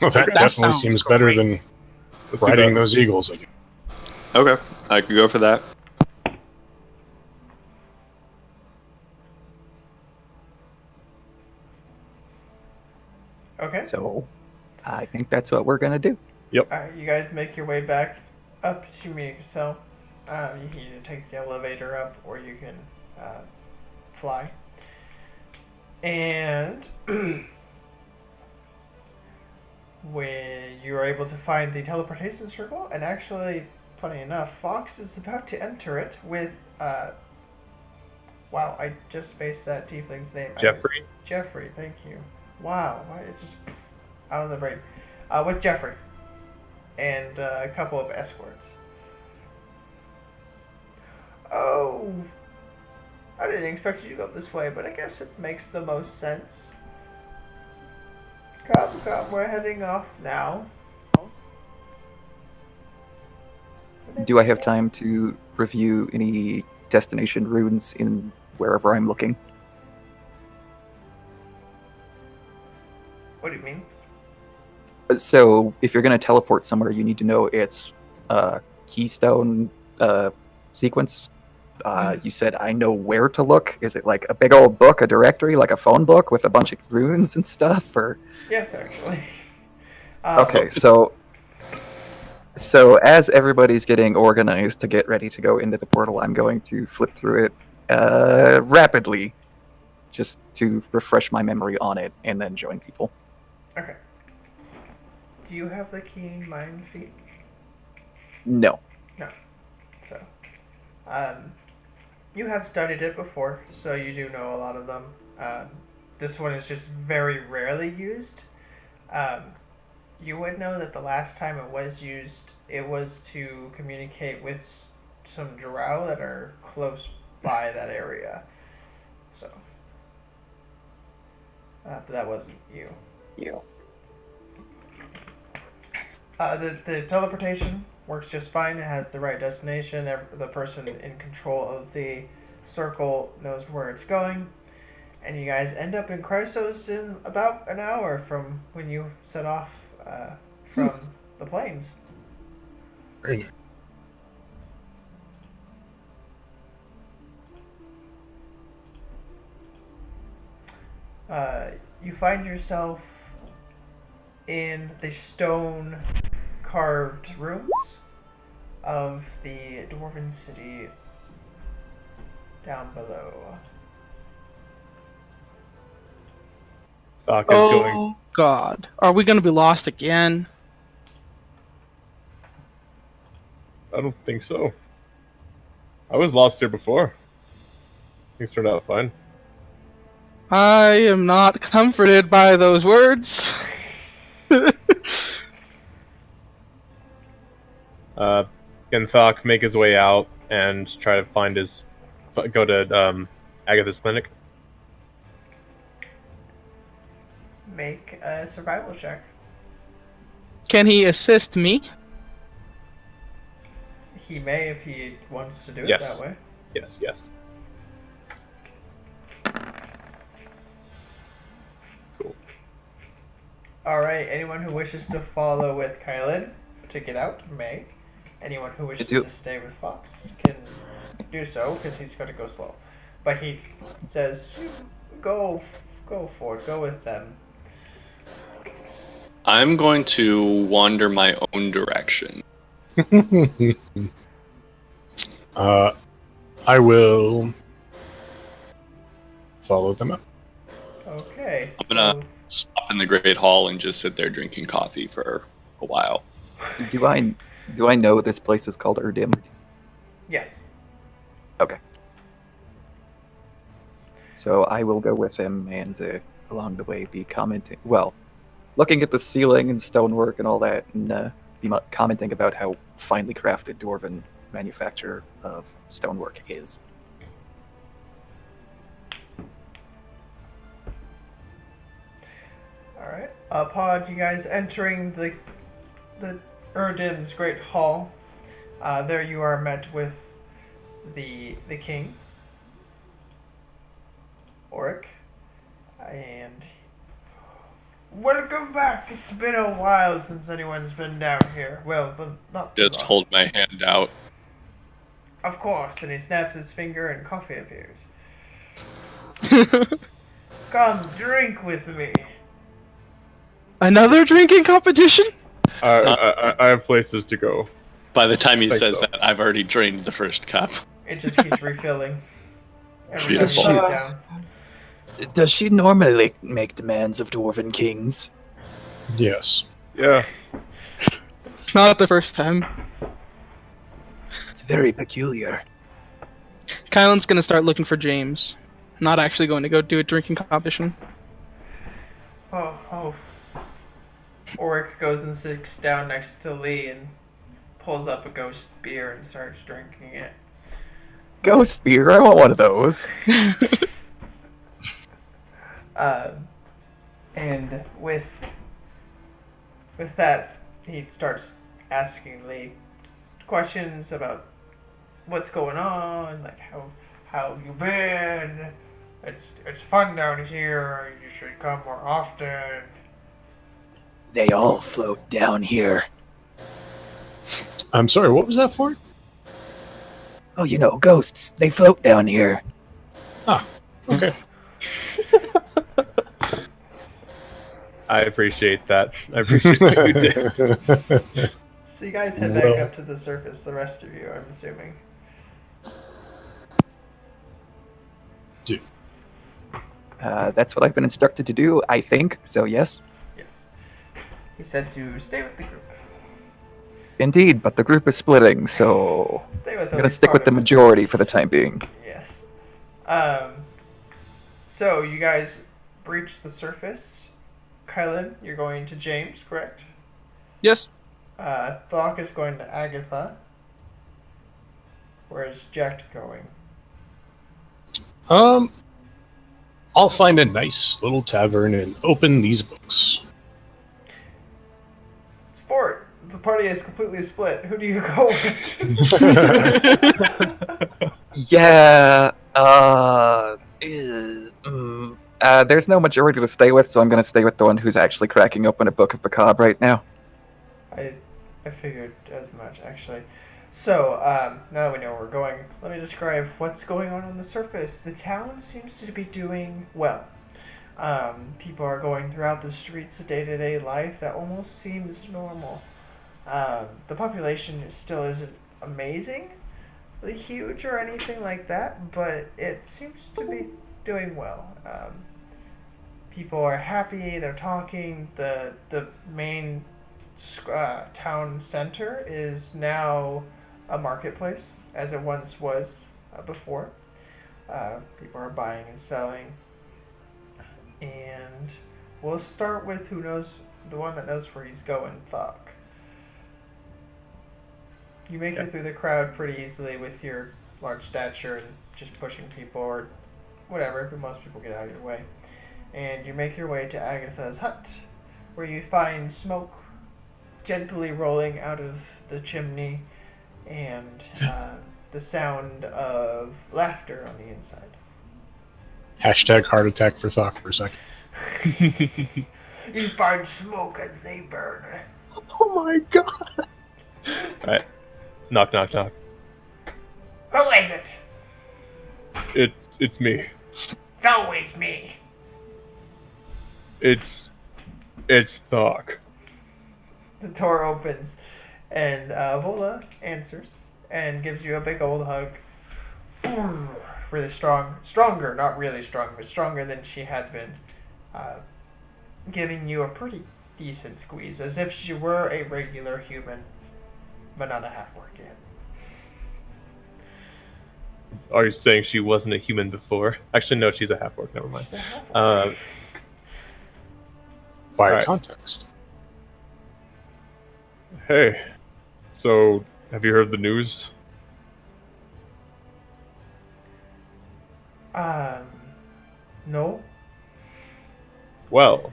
that That definitely sounds seems better great. than Let's do riding that. those eagles again. Okay, I could go for that. Okay. So I think that's what we're gonna do. Alright, you guys make your way back up to Miyako. You can either take the elevator up or you can fly. And when you're able to find the teleportation circle, and actually, funny enough, Fox is about to enter it with. Wow, I just spaced that tiefling's name. Jeffrey. Jeffrey, thank you. Wow, it's just out of the brain. With Jeffrey and a couple of escorts. Oh, I didn't expect you to go this way, but I guess it makes the most sense. Come, we're heading off now. Do I have time to review any destination runes in wherever I'm looking? What do you mean? So, if you're going to teleport somewhere, you need to know its keystone sequence. You said I know where to look. Is it like a big old book, a directory, like a phone book with a bunch of runes and stuff? Or Yes, actually. okay, so as everybody's getting organized to get ready to go into the portal, I'm going to flip through it rapidly, just to refresh my memory on it, and then join people. Okay. Do you have the keen mind feat? No. So, you have studied it before, so you do know a lot of them. This one is just very rarely used. You would know that the last time it was used, it was to communicate with some drow that are close by that area. So, but that wasn't you. The teleportation works just fine. It has the right destination. The person in control of the circle knows where it's going. And you guys end up in Chrysos in about an hour from when you set off from the plains. Very nice. You find yourself in the stone carved rooms of the dwarven city down below. Doc is going. Oh God, are we gonna be lost again? I don't think so. I was lost here before. Things turned out fine. I am not comforted by those words. Can Thok make his way out and try to find go to Agatha's clinic? Make a survival check. Can he assist me? He may if he wants to do it Yes. that way. Yes. Cool. Alright, anyone who wishes to follow with Kylan to get out may. Anyone who wishes to stay with Fox can do so because he's going to go slow. But he says, go for it, go with them. I'm going to wander my own direction. I will follow them up. Okay. I'm gonna stop in the Great Hall and just sit there drinking coffee for a while. Do I know this place is called Erdim? Yes. Okay. So I will go with him and along the way be commenting. Well, looking at the ceiling and stonework and all that, and be commenting about how finely crafted dwarven manufacture of stonework is. Alright. Upon you guys entering the Erdim's Great Hall, there you are met with the king, Oric, and welcome back. It's been a while since anyone's been down here. Well, but not too Just long. hold my hand out. Of course, and he snaps his finger and coffee appears. Come, drink with me. Another drinking competition? I have places to go. By the time he Think says so. that, I've already drained the first cup. It just keeps refilling. Every time you Beautiful. sit down. Does she normally make demands of dwarven kings? Yes. Yeah. It's not the first time. It's very peculiar. Kylan's gonna start looking for James. Not actually going to go do a drinking competition. Oh. Oric goes and sits down next to Lee and pulls up a ghost beer and starts drinking it. Ghost beer, I want one of those. And with that, he starts asking Lee questions about what's going on, like how you been. It's fun down here. You should come more often. They all float down here. I'm sorry, what was that for? Oh, you know, ghosts. They float down here. Okay. I appreciate that. I appreciate what you did. So you guys head back up to the surface, the rest of you, I'm assuming. That's what I've been instructed to do, I think. So, yes. Yes. He said to stay with the group. Indeed, but the group is splitting, so Stay with I'm gonna stick with the majority for the time being. Yes. So you guys breach the surface. Kylan, you're going to James, correct? Yes. Thok is going to Agatha. Where is Jack going? I'll find a nice little tavern and open these books. Sport. The party is completely split. Who do you go with? Yeah, there's no majority to stay with, so I'm gonna stay with the one who's actually cracking open a book of Macabre right now. I figured as much, actually. So, now that we know where we're going, let me describe what's going on the surface. The town seems to be doing well. People are going throughout the streets of day-to-day life that almost seems normal. The population still isn't amazingly huge or anything like that, but it seems to be doing well. People are happy, they're talking, the main town center is now a marketplace, as it once was before. People are buying and selling. And we'll start with the one that knows where he's going, Thok. You make it through the crowd pretty easily with your large stature and just pushing people or whatever, but most people get out of your way. And you make your way to Agatha's hut, where you find smoke gently rolling out of the chimney and the sound of laughter on the inside. Hashtag heart attack for Thok for a second. You find smoke as they burn. Oh my god! Alright. Knock, knock, knock. Who is it? It's me. It's always me. It's Thok. The door opens, and Vola answers and gives you a big old hug. Really stronger, not really strong, but stronger than she had been. Giving you a pretty decent squeeze, as if she were a regular human, but not a half-orc yet. Are you saying she wasn't a human before? Actually, no, she's a half-orc. Never mind. She's a half-orc. By Alright. context. Hey, so have you heard the news? No. Well,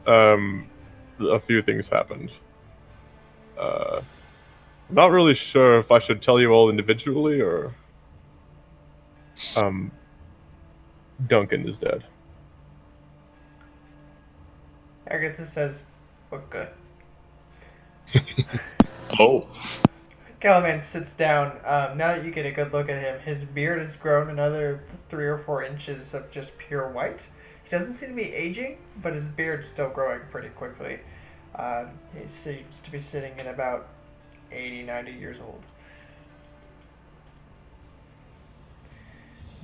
a few things happened. I'm not really sure if I should tell you all individually or. Duncan is dead. Agatha says, "What good?" Oh. Calaman sits down. Now that you get a good look at him, his beard has grown another 3 or 4 inches of just pure white. He doesn't seem to be aging, but his beard's still growing pretty quickly. He seems to be sitting at about 80, 90 years old.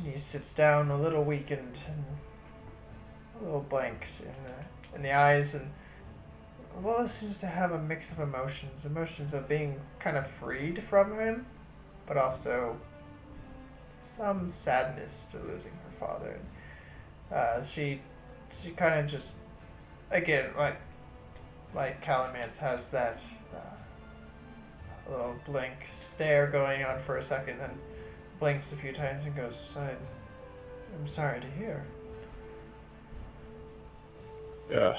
He sits down a little weakened and a little blank in the eyes, and Wallace seems to have a mix of emotions of being kind of freed from him, but also some sadness to losing her father. She kind of just, again, like Calamance has that little blank stare going on for a second, and blinks a few times and goes, I'm sorry to hear. Yeah.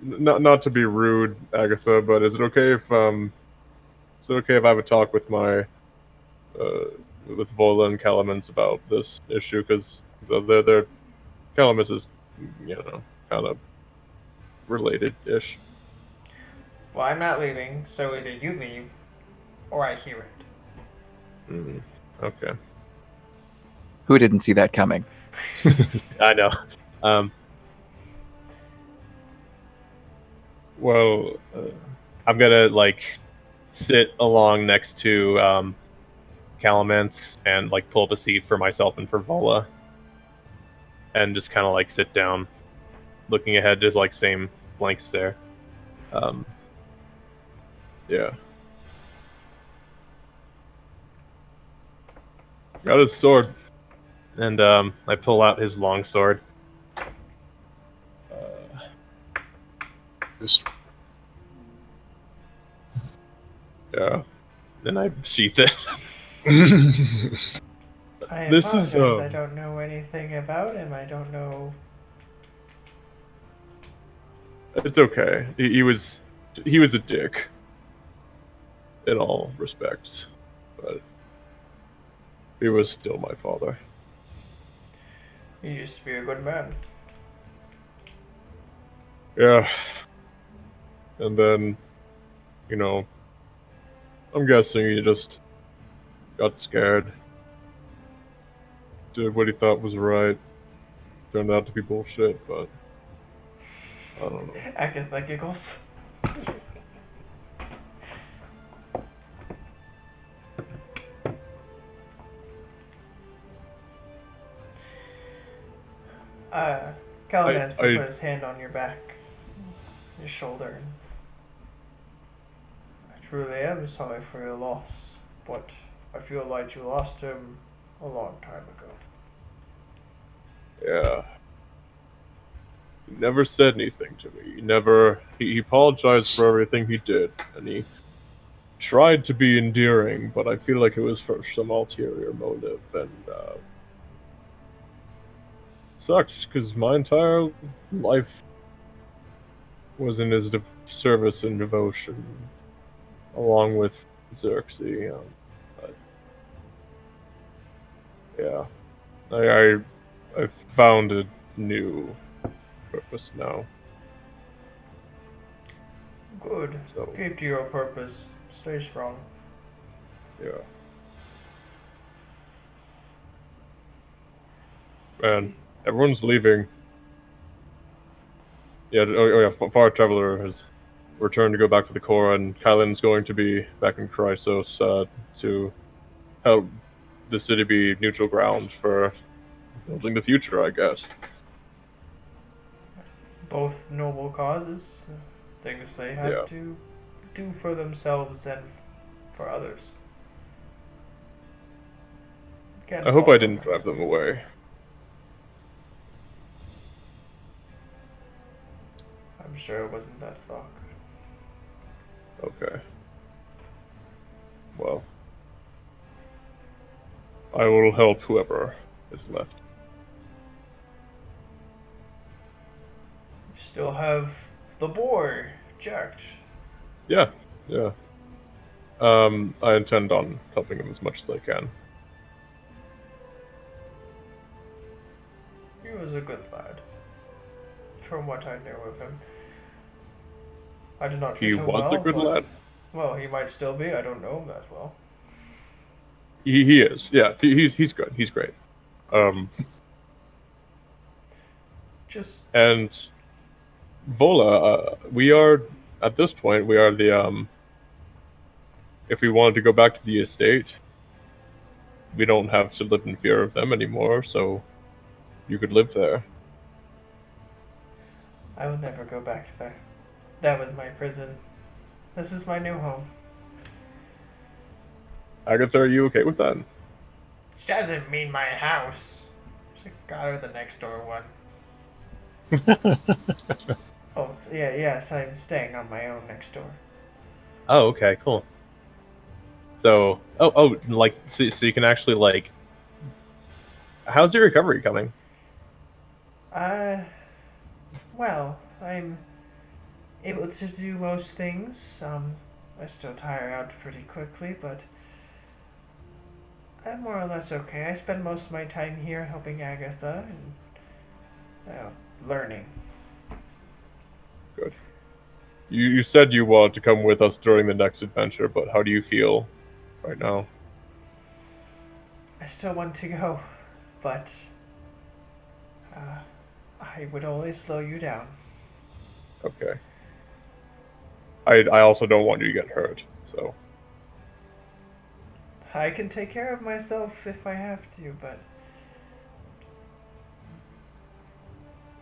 Not to be rude, Agatha, but is it okay if I have a talk with my with Vola and Calamance about this issue? Because they're Calamance is, kind of related-ish. Well, I'm not leaving, so either you leave or I hear it. Okay. Who didn't see that coming? I know. Well, I'm gonna sit along next to Calamance and pull up a seat for myself and for Vola, and just kind of sit down, looking ahead, just same blank stare. Yeah. Got his sword, and I pull out his long sword. This Yeah. Then I sheath it. I This apologize, is, I don't know anything about him. I don't know. It's okay. He was a dick. In all respects, but he was still my father. He used to be a good man. Yeah. And then, I'm guessing he just got scared. Did what he thought was right. Turned out to be bullshit, but I don't know. Agatha giggles. Calamance put his hand on your back, your shoulder. I truly am sorry for your loss, but I feel like you lost him a long time ago. Yeah. He never said anything to me. He apologized for everything he did, and he tried to be endearing, but I feel like it was for some ulterior motive, and sucks, because my entire life was in his service and devotion, along with Xerxes. But, yeah, I found a new purpose now. Good. So, Keep to your purpose. Stay strong. yeah. Man, everyone's leaving. Yeah, Far Traveler has returned to go back to the core, and Kylan's going to be back in Chrysos to help the city be neutral ground for building the future, I guess. Both noble causes, things they have to do for themselves and for others. I hope I didn't drive them away. I'm sure it wasn't that thought. Okay. Well, I will help whoever is left. You still have the boy, Jack. Yeah. I intend on helping him as much as I can. He was a good lad, from what I knew of him. I did not treat He him was well, a good but lad. Well, he might still be. I don't know him that well. He is. Yeah, he's good. He's great. Um, Just and Vola, we are at this point. We are the If we wanted to go back to the estate, we don't have to live in fear of them anymore. So you could live there. I will never go back there. That was my prison. This is my new home. Agatha, are you okay with that? Which doesn't mean my house. She got her the next door one. Oh, yeah, yes, I'm staying on my own next door. Oh, okay, cool. So, like, so you can actually like, how's your recovery coming? Uh, well, I'm able to do most things. I still tire out pretty quickly, but I'm more or less okay. I spend most of my time here helping Agatha and learning. Good. You said you wanted to come with us during the next adventure, but how do you feel right now? I still want to go, but uh, I would only slow you down. Okay. I also don't want you to get hurt, so. I can take care of myself if I have to, but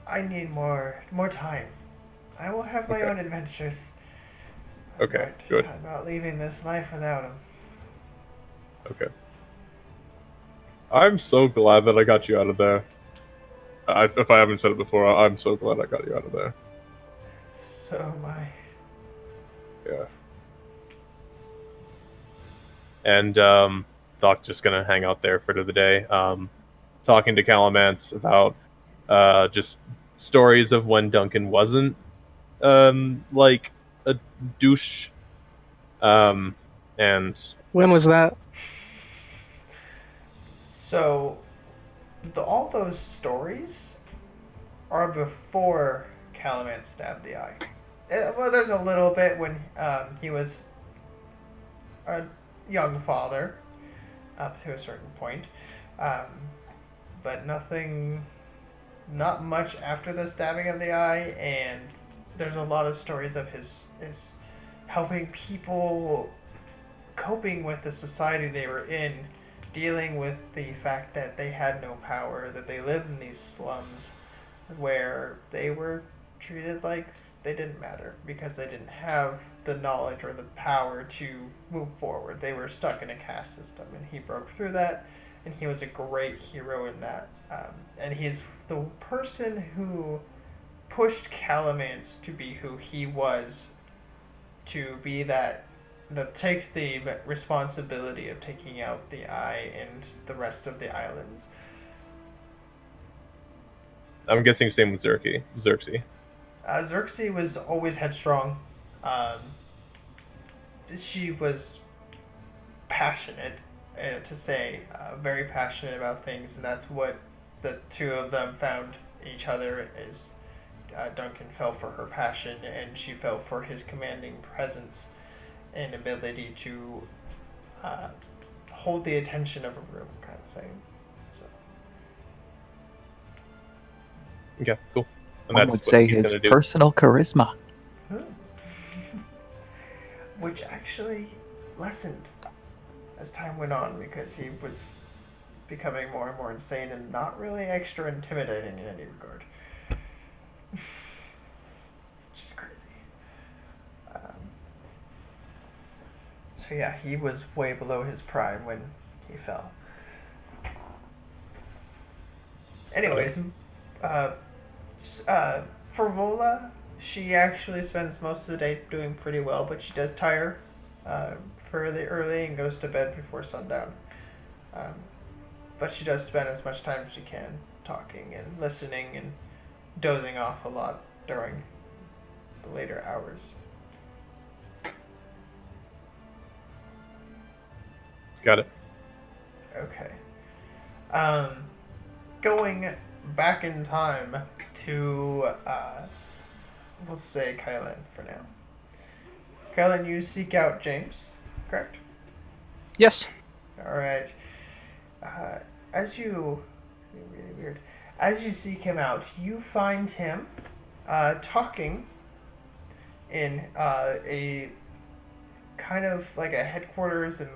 I need more time. I will have my Okay. own adventures. Okay, But good. I'm not leaving this life without him. Okay. I'm so glad that I got you out of there. If I haven't said it before, I'm so glad I got you out of there. So am I. Yeah. And Doc's just gonna hang out there for the day, talking to Calamance about just stories of when Duncan wasn't like a douche, and When was that? So, all those stories are before Calamant stabbed the eye. Well, there's a little bit when he was a young father, up to a certain point, um, but not much after the stabbing of the eye. And there's a lot of stories of his helping people coping with the society they were in, dealing with the fact that they had no power, that they lived in these slums where they were treated like they didn't matter because they didn't have the knowledge or the power to move forward. They were stuck in a caste system, and he broke through that, and he was a great hero in that. And he's the person who pushed Calamance to be who he was, to be take the responsibility of taking out the eye and the rest of the islands. I'm guessing same with Xerxes. Xerxes was always headstrong. Um, she was passionate, to say, very passionate about things, and that's what the two of them found each other. Is Duncan fell for her passion, and she fell for his commanding presence and ability to hold the attention of a room, kind of thing. So. Okay, cool. And One that's would what say he's his gonna do. personal charisma. Which actually lessened as time went on because he was becoming more and more insane and not really extra intimidating in any regard. Which is crazy. So yeah, he was way below his prime when he fell. Anyways, for Vola, she actually spends most of the day doing pretty well, but she does tire fairly early and goes to bed before sundown. But she does spend as much time as she can talking and listening and dozing off a lot during the later hours. Got it. Okay. Going back in time to, we'll say Kylan for now. Kellen, you seek out James, correct? Yes. All right. As you, really weird. As you seek him out, you find him talking in a kind of like a headquarters, a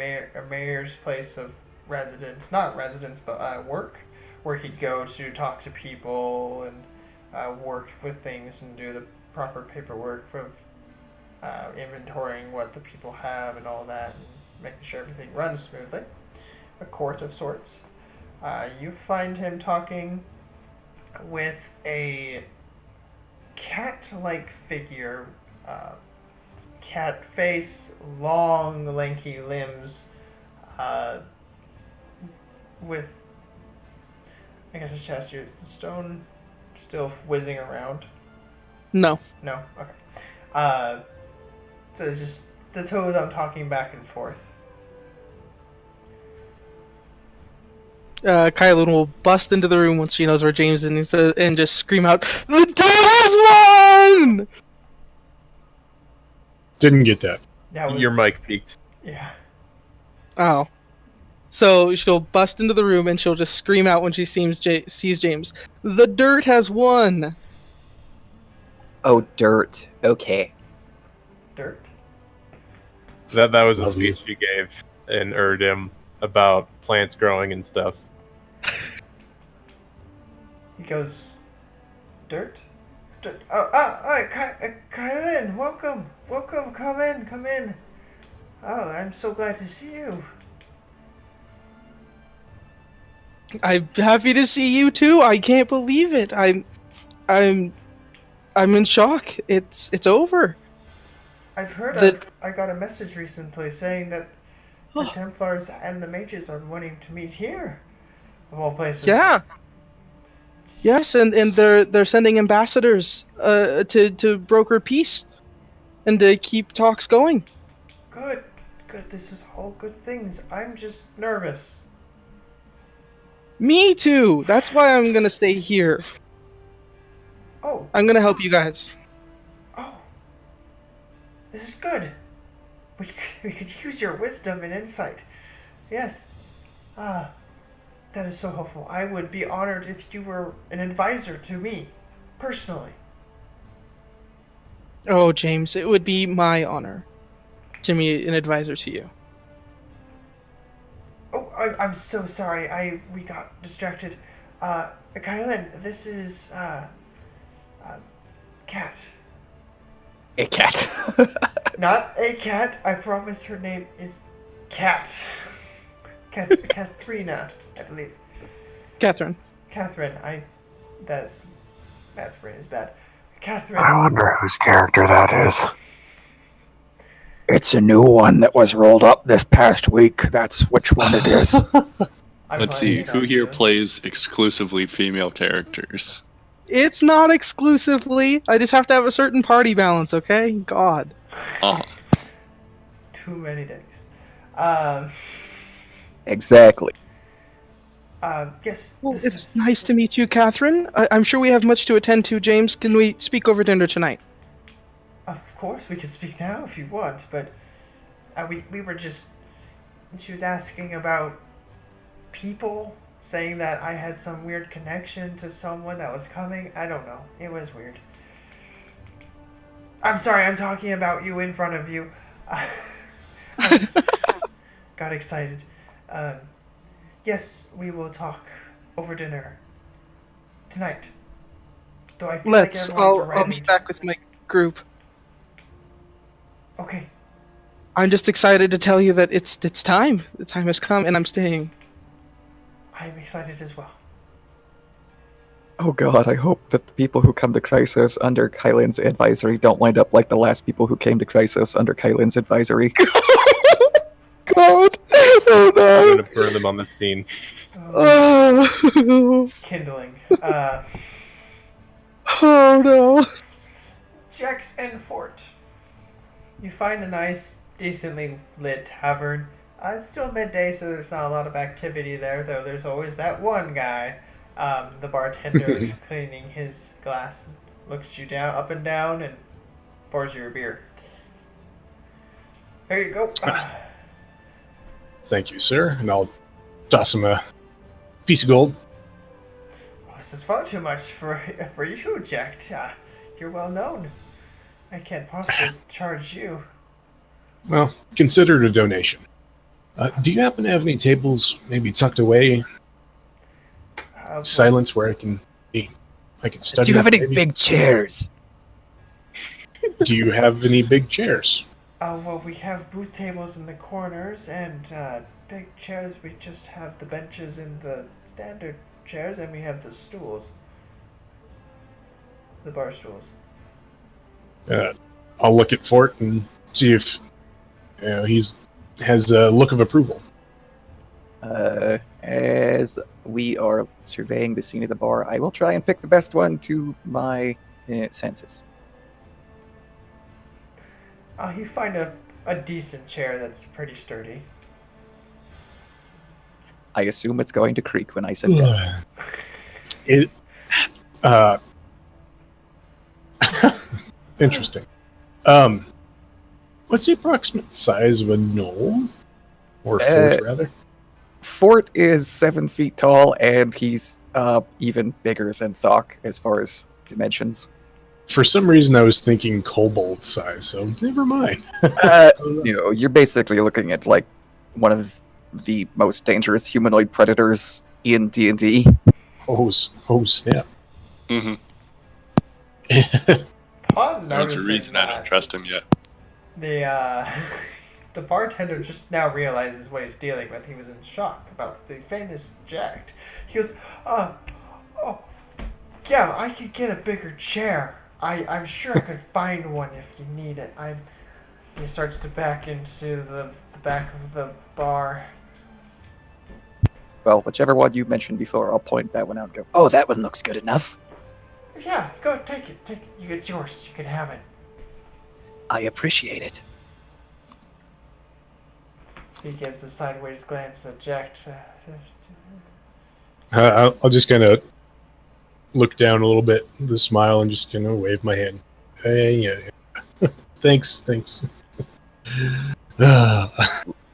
mayor's place of residence, not residence, but work, where he'd go to talk to people and work with things and do the proper paperwork of inventorying what the people have and all that, and making sure everything runs smoothly. A court of sorts. You find him talking with a cat-like figure, cat face, long, lanky limbs, with, I guess it's chest here. Is the stone still whizzing around? No. No? Okay. So it's just the two of them talking back and forth. Kylan will bust into the room once she knows where James is and just scream out, "The dude has won!" Didn't get that. That was, Your mic peaked. Yeah. Oh. So she'll bust into the room and she'll just scream out when she sees James, "The dirt has won!" Oh, dirt. Okay. Dirt. That was a Lovely. speech you gave in Urdim about plants growing and stuff. He goes, dirt? Dirt. Kylan, welcome. Welcome, come in. Oh, I'm so glad to see you. I'm happy to see you too. I can't believe it. I'm in shock. It's over. I've heard The- I got a message recently saying that the Oh. Templars and the Mages are wanting to meet here, of all places. Yeah. Yes, and they're sending ambassadors to broker peace and to keep talks going. Good. This is all good things. I'm just nervous. Me too. That's why I'm gonna stay here. Oh, I'm gonna help you guys. oh. This is good. We could use your wisdom and insight. Yes. Ah, that is so helpful. I would be honored if you were an advisor to me, personally. Oh, James, it would be my honor to be an advisor to you. Oh, I'm so sorry. We got distracted. Kylan, this is Cat. A cat. Not a cat. I promise her name is Cat. Katharina, I believe. Catherine. Catherine. That's brain is bad. Catherine. I wonder whose character that is. It's a new one that was rolled up this past week. That's which one it is. I'm Let's playing see, it who on here you. plays exclusively female characters? It's not exclusively. I just have to have a certain party balance, okay? God. Oh, Too many days. Um. Exactly. Yes. Well, this it's is- nice to meet you, Catherine. I'm sure we have much to attend to, James. Can we speak over dinner tonight? Of course, we can speak now if you want, but we were just. She was asking about people, saying that I had some weird connection to someone that was coming. I don't know. It was weird. I'm sorry, I'm talking about you in front of you. I got excited. Yes, we will talk over dinner tonight. Though I feel Let's. like everyone's I'll arriving. meet back with my group. Okay. I'm just excited to tell you that it's time. The time has come, and I'm staying. I'm excited as well. Oh god, I hope that the people who come to Chrysos under Kylan's advisory don't wind up like the last people who came to Chrysos under Kylan's advisory. God. Oh I'm no. gonna burn them on the scene. Oh. Kindling. Oh no. Checked and fort. You find a nice, decently lit tavern. It's still midday, so there's not a lot of activity there, though there's always that one guy, the bartender, cleaning his glass, looks you down, up and down, and pours you a beer. Here you go. Thank you, sir. And I'll toss him a piece of gold. This is far too much for you, Jack. You're well known. I can't possibly charge you. Well, consider it a donation. Do you happen to have any tables maybe tucked away, silence, where I can study? Do you have any maybe? big chairs? Do you have any big chairs? Well, we have booth tables in the corners and big chairs. We just have the benches and the standard chairs, and we have the stools. The bar stools. I'll look at Fort and see if he's has a look of approval. As we are surveying the scene of the bar, I will try and pick the best one to my senses. You find a decent chair that's pretty sturdy. I assume it's going to creak when I sit down. Interesting. What's the approximate size of a gnome? Or fort, rather? Fort is 7 feet tall, and he's even bigger than Thok as far as dimensions. For some reason, I was thinking kobold size, so never mind. You're basically looking at like one of the most dangerous humanoid predators in D&D. Oh snap! Mm-hmm. Upon There's a noticing reason I don't that, trust him yet. the bartender just now realizes what he's dealing with. He was in shock about the famous Jack. He goes, yeah, I could get a bigger chair. I'm sure I could find one if you need it. He starts to back into the back of the bar. Well, whichever one you mentioned before, I'll point that one out and go, oh, that one looks good enough. Yeah, go take it. It's yours. You can have it. I appreciate it. He gives a sideways glance at Jack. I'll just kind of look down a little bit with a smile and just kind of wave my hand. Hey, yeah. Thanks.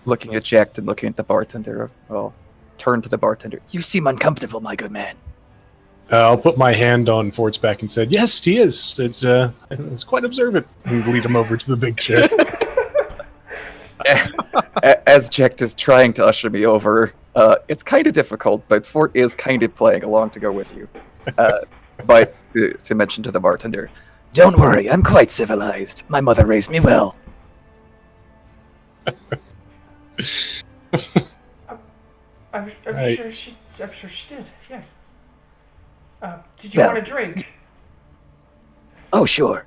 Looking at Jack and looking at the bartender, I'll turn to the bartender. You seem uncomfortable, my good man. I'll put my hand on Fort's back and said, yes, he is. It's quite observant. And lead him over to the big chair. As Jack is trying to usher me over, it's kind of difficult, but Fort is kind of playing along to go with you. But to mention to the bartender, don't worry, I'm quite civilized. My mother raised me well. I'm Right. sure she did. Yes. Did you want a drink? Oh, sure.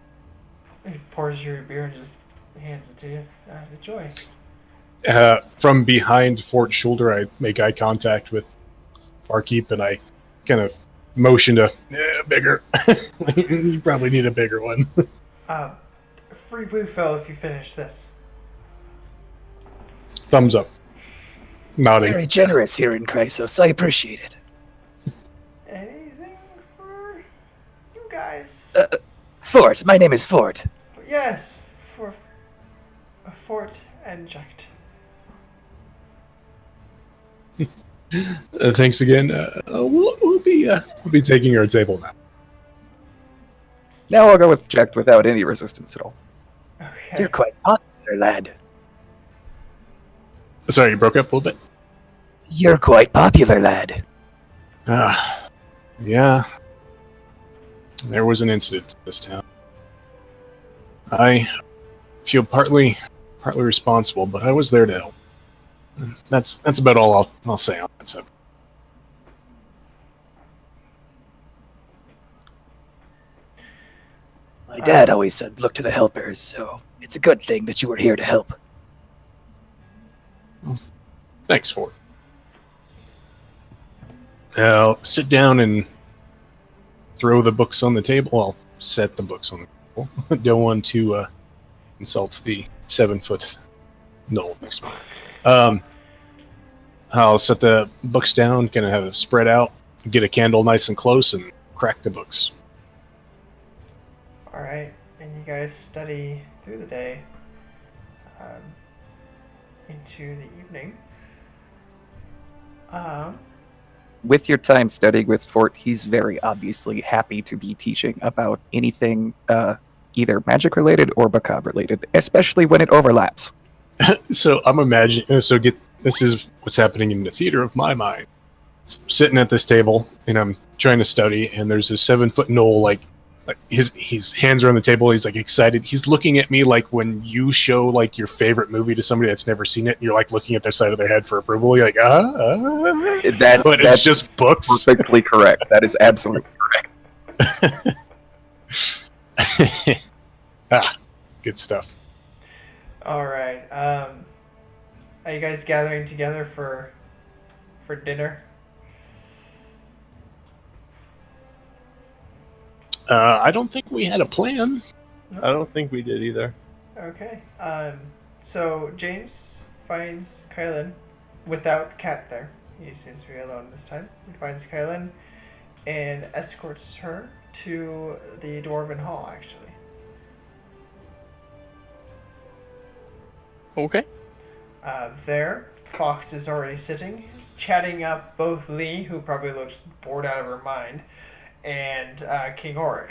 He pours you a beer and just hands it to you. Enjoy. From behind Fort's shoulder, I make eye contact with Barkeep, and I kind of motion to bigger. You probably need a bigger one. Free refill if you finish this. Thumbs up. Nodding. Very generous here in Chrysos. I appreciate it. Anything for you guys? Fort, my name is Fort. Yes, for Fort and Jack. Thanks again. We'll be taking our table now. Now I'll go with Jack without any resistance at all. Okay. You're quite popular, lad. Sorry, you broke up a little bit. You're quite popular, lad. Yeah. There was an incident in this town. I feel partly responsible, but I was there to help. That's about all I'll say on that subject. My dad always said, look to the helpers, so it's a good thing that you were here to help. Thanks for it. I'll sit down and throw the books on the table. Well, set the books on the table. Don't want to insult the 7-foot knoll next to me. I'll set the books down, kind of have it spread out, get a candle nice and close, and crack the books. Alright, and you guys study through the day. into the evening. With your time studying with Fort, he's very obviously happy to be teaching about anything either magic related or macabre related, especially when it overlaps. So I'm imagining. So this is what's happening in the theater of my mind. So I'm sitting at this table and I'm trying to study, and there's a 7-foot knoll like his hands are on the table. He's like excited. He's looking at me like when you show like your favorite movie to somebody that's never seen it, and you're like looking at their side of their head for approval. You're like, but it's just books. Perfectly correct. That is absolutely correct. Good stuff. All right. Are you guys gathering together for dinner? I don't think we had a plan. I don't think we did either. Okay. So James finds Kylan without Kat there. He seems to be alone this time. He finds Kylan and escorts her to the Dwarven Hall, actually. Okay. There, Fox is already sitting, chatting up both Lee, who probably looks bored out of her mind, and King Oric.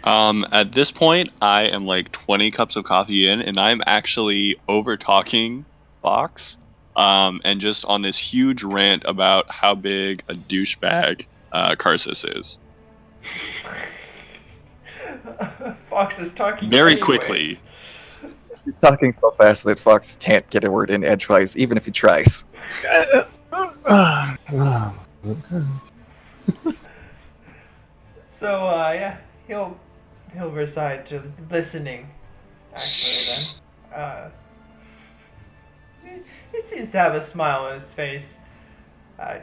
At this point, I am like 20 cups of coffee in, and I'm actually over talking Fox, and just on this huge rant about how big a douchebag Karsus is. Fox is talking Very anyways. quickly. He's talking so fast that Fox can't get a word in edgewise, even if he tries. Okay. So yeah, he'll reside to listening. Actually, then he seems to have a smile on his face.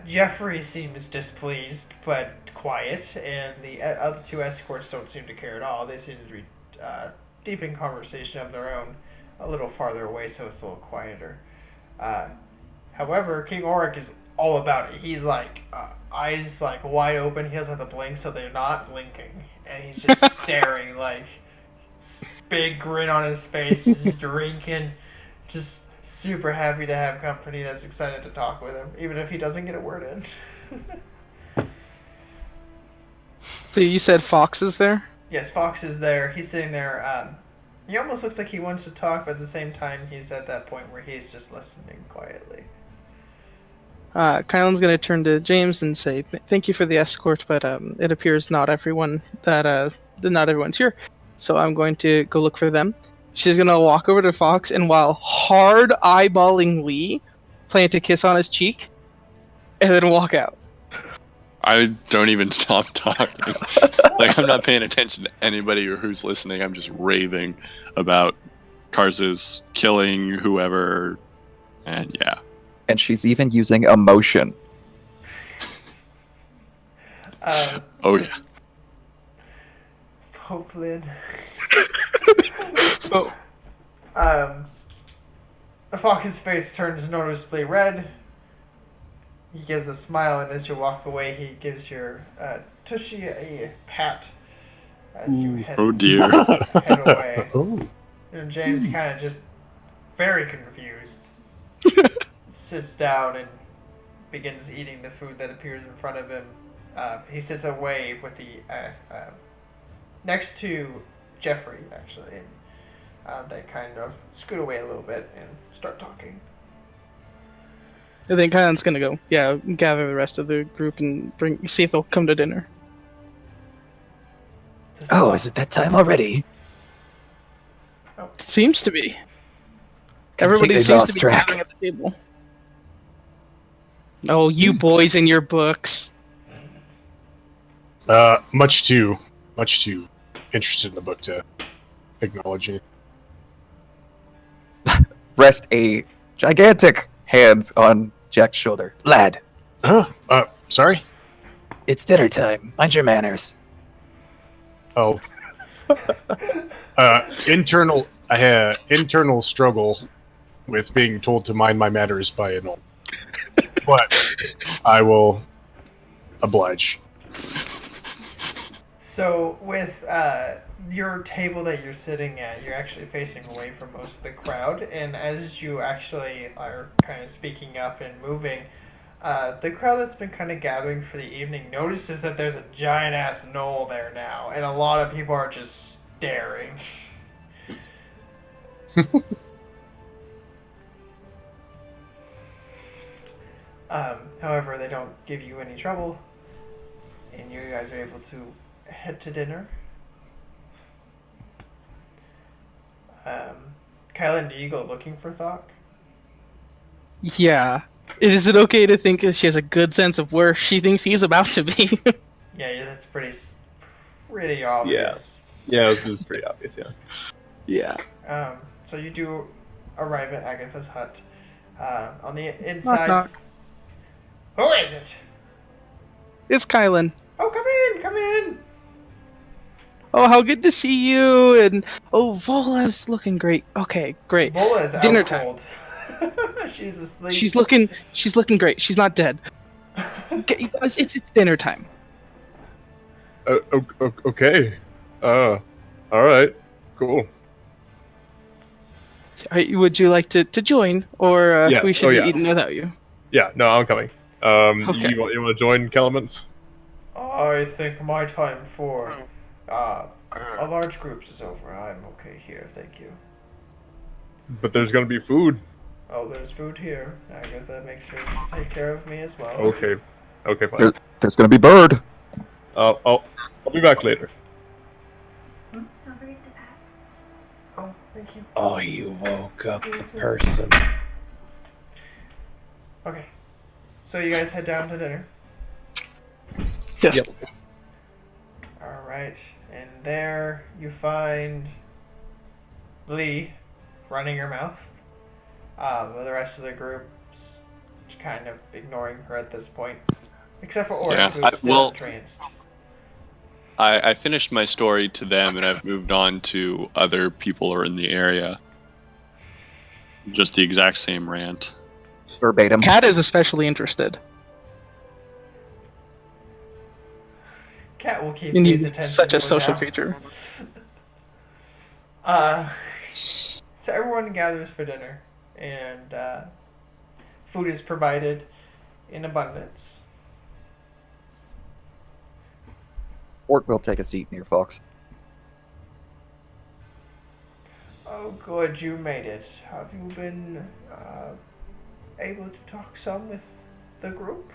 Jeffrey seems displeased but quiet, and the other two escorts don't seem to care at all. They seem to be deep in conversation of their own, a little farther away, so it's a little quieter. However, King Oric is all about it. He's like eyes like wide open. He doesn't have to blink, so they're not blinking, and he's just staring like big grin on his face, just drinking, just super happy to have company that's excited to talk with him, even if he doesn't get a word in. So you said Fox is there? Yes, Fox is there. He's sitting there. He almost looks like he wants to talk, but at the same time, he's at that point where he's just listening quietly. Kylan's going to turn to James and say, "Thank you for the escort, but it appears not everyone's here, so I'm going to go look for them." She's going to walk over to Fox, and while hard eyeballing Lee, plant a kiss on his cheek, and then walk out. I don't even stop talking. Like, I'm not paying attention to anybody who's listening. I'm just raving about Karsus killing whoever, and yeah. And she's even using emotion. Oh yeah. Hopefully. So, Fox's face turns noticeably red. He gives a smile, and as you walk away, he gives your Tushy a pat as you head away. Oh. And James kind of just very confused sits down and begins eating the food that appears in front of him. He sits away with the next to Jeffrey, actually. And they kind of scoot away a little bit and start talking. I think Kylan's going to go, gather the rest of the group and see if they'll come to dinner. Oh, is it that time already? Seems to be. Everybody Completely seems lost to be track. gathering at the table. Oh, you boys and your books. Much too interested in the book to acknowledge it. Rest a gigantic hand on Jack's shoulder. Lad, Sorry? it's dinner time. Mind your manners. Oh. I had internal struggle with being told to mind my manners by an old. But I will oblige. So with your table that you're sitting at, you're actually facing away from most of the crowd, and as you actually are kind of speaking up and moving, the crowd that's been kind of gathering for the evening notices that there's a giant ass knoll there now, and a lot of people are just staring. However, they don't give you any trouble, and you guys are able to head to dinner. Kylan, do you go looking for Thok? Yeah. Is it okay to think that she has a good sense of where she thinks he's about to be? Yeah, that's pretty obvious. Yeah, this is pretty obvious. Yeah. Yeah. So you do arrive at Agatha's hut. On the Knock inside, knock. who is it? It's Kylan. Oh, come in. Oh, how good to see you! And oh, Vola's looking great. Okay, great. Bola is Dinner out time. cold. She's asleep. She's looking great. She's not dead. Okay, it's dinner time. Okay. All right. Cool. Would you like to join, or Yes. we should Oh, yeah. be eating without you? Yeah. No, I'm coming. Okay. You want to join Calamance? I think my time for a large group is over. I'm okay here, thank you. But there's gonna be food. Oh, there's food here. Agatha, make sure to take care of me as well. Okay. Okay, fine. There's gonna be bird. I'll be back later. Don't forget to pack. Oh, thank you. Oh, you woke up the person. Okay. So you guys head down to dinner. Yes. Yep. Alright. And there you find Lee running her mouth. The rest of the group's kind of ignoring her at this point. Except for Oryx, Yeah, who's still entranced. I finished my story to them, and I've moved on to other people who are in the area. Just the exact same rant. Verbatim. Cat is especially interested. Cat will keep And his he's attention. such a for social now. creature. So everyone gathers for dinner, and food is provided in abundance. Orc will take a seat near Fox. Oh, good, you made it. Have you been able to talk some with the group?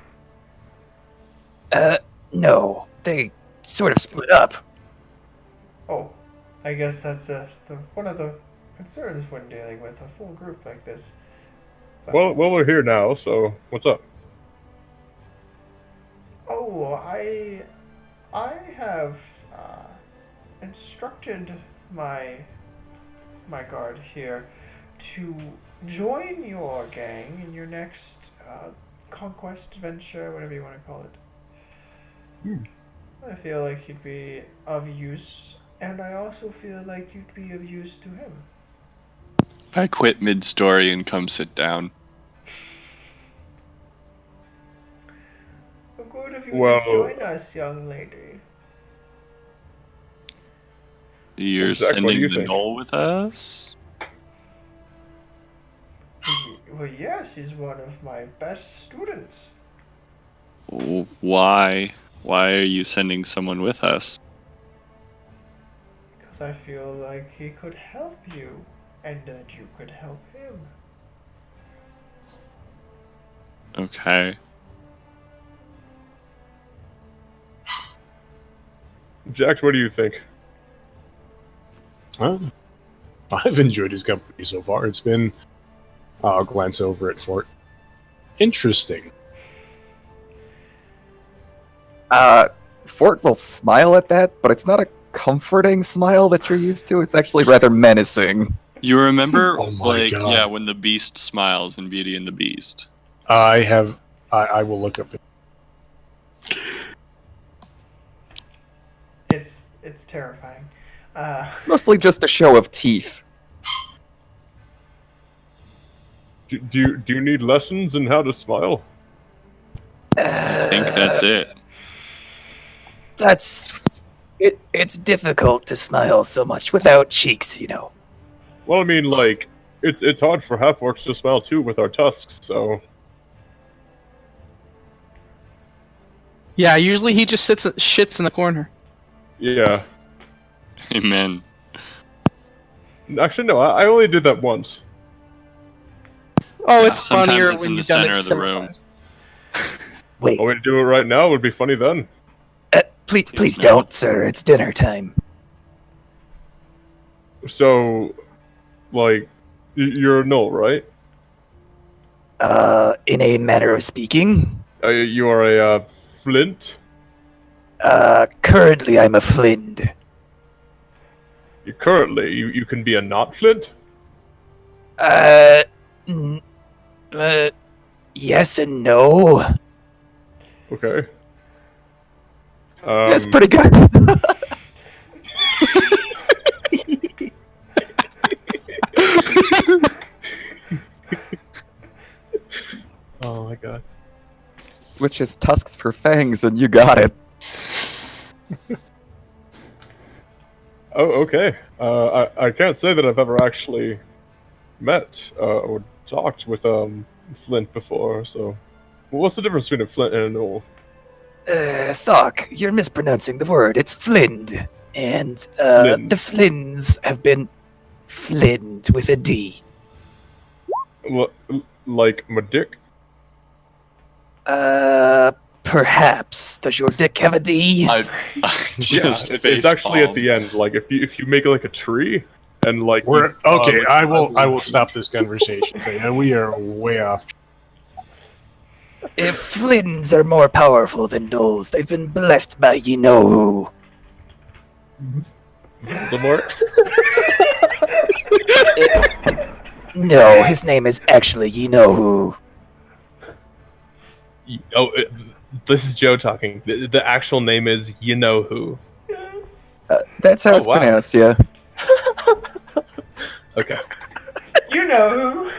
No. They sort of split up. Oh, I guess that's one of the concerns when dealing with a full group like this. But- Well, we're here now. So what's up? Oh, I have instructed my guard here to join your gang in your next conquest venture, whatever you want to call it. I feel like you'd be of use, and I also feel like you'd be of use to him. I quit mid-story and come sit down. How good of you Well- to join us, young lady. You're Jack, what do sending you the think? knoll with us? Well, yes, he's one of my best students. Why? Why are you sending someone with us? Because I feel like he could help you, and that you could help him. Okay. Jax, what do you think? Well, I've enjoyed his company so far. It's been. I'll glance over at Fort. Interesting. Fort will smile at that, but it's not a comforting smile that you're used to. It's actually rather menacing. You remember, Oh my like, God. yeah, when the Beast smiles in Beauty and the Beast. I have. I will look up. It's terrifying. It's mostly just a show of teeth. Do you need lessons in how to smile? I think that's it. That's It's difficult to smile so much without cheeks, you know. Well, I mean, like, it's hard for half-orcs to smile too with our tusks, so... Yeah, usually he just shits in the corner. Yeah. Amen. Actually, no, I only did that once. Oh, Yeah, it's sometimes funnier it's when in the you've done it center of the several room. times. Wait, Want me to do it right now? It would be funny then. please no. don't, sir. It's dinner time. So, like, you're a null, right? In a manner of speaking, You are a flint? currently I'm a Flind. Currently, you can be a not flint? N- yes and no. Okay. That's pretty good. Oh my god. Switch his tusks for fangs, and you got it. Oh, okay. I can't say that I've ever actually met or talked with Flint before. So, what's the difference between a Flint and a Null? Thok, you're mispronouncing the word. It's Flind. And, Flind. the Flins have been Flind with a D. Like my dick? Perhaps. Does your dick have a D? I just It's actually at the end. Like if you make like a tree and like We're you- okay. like, I will stop this conversation. So, yeah, we are way off. If Flins are more powerful than Gnolls, they've been blessed by ye know who. Voldemort. No, his name is actually ye know who. Oh, this is Joe talking. The actual name is you know who. Yes. That's how Oh, it's wow. pronounced, yeah. Okay. You know who.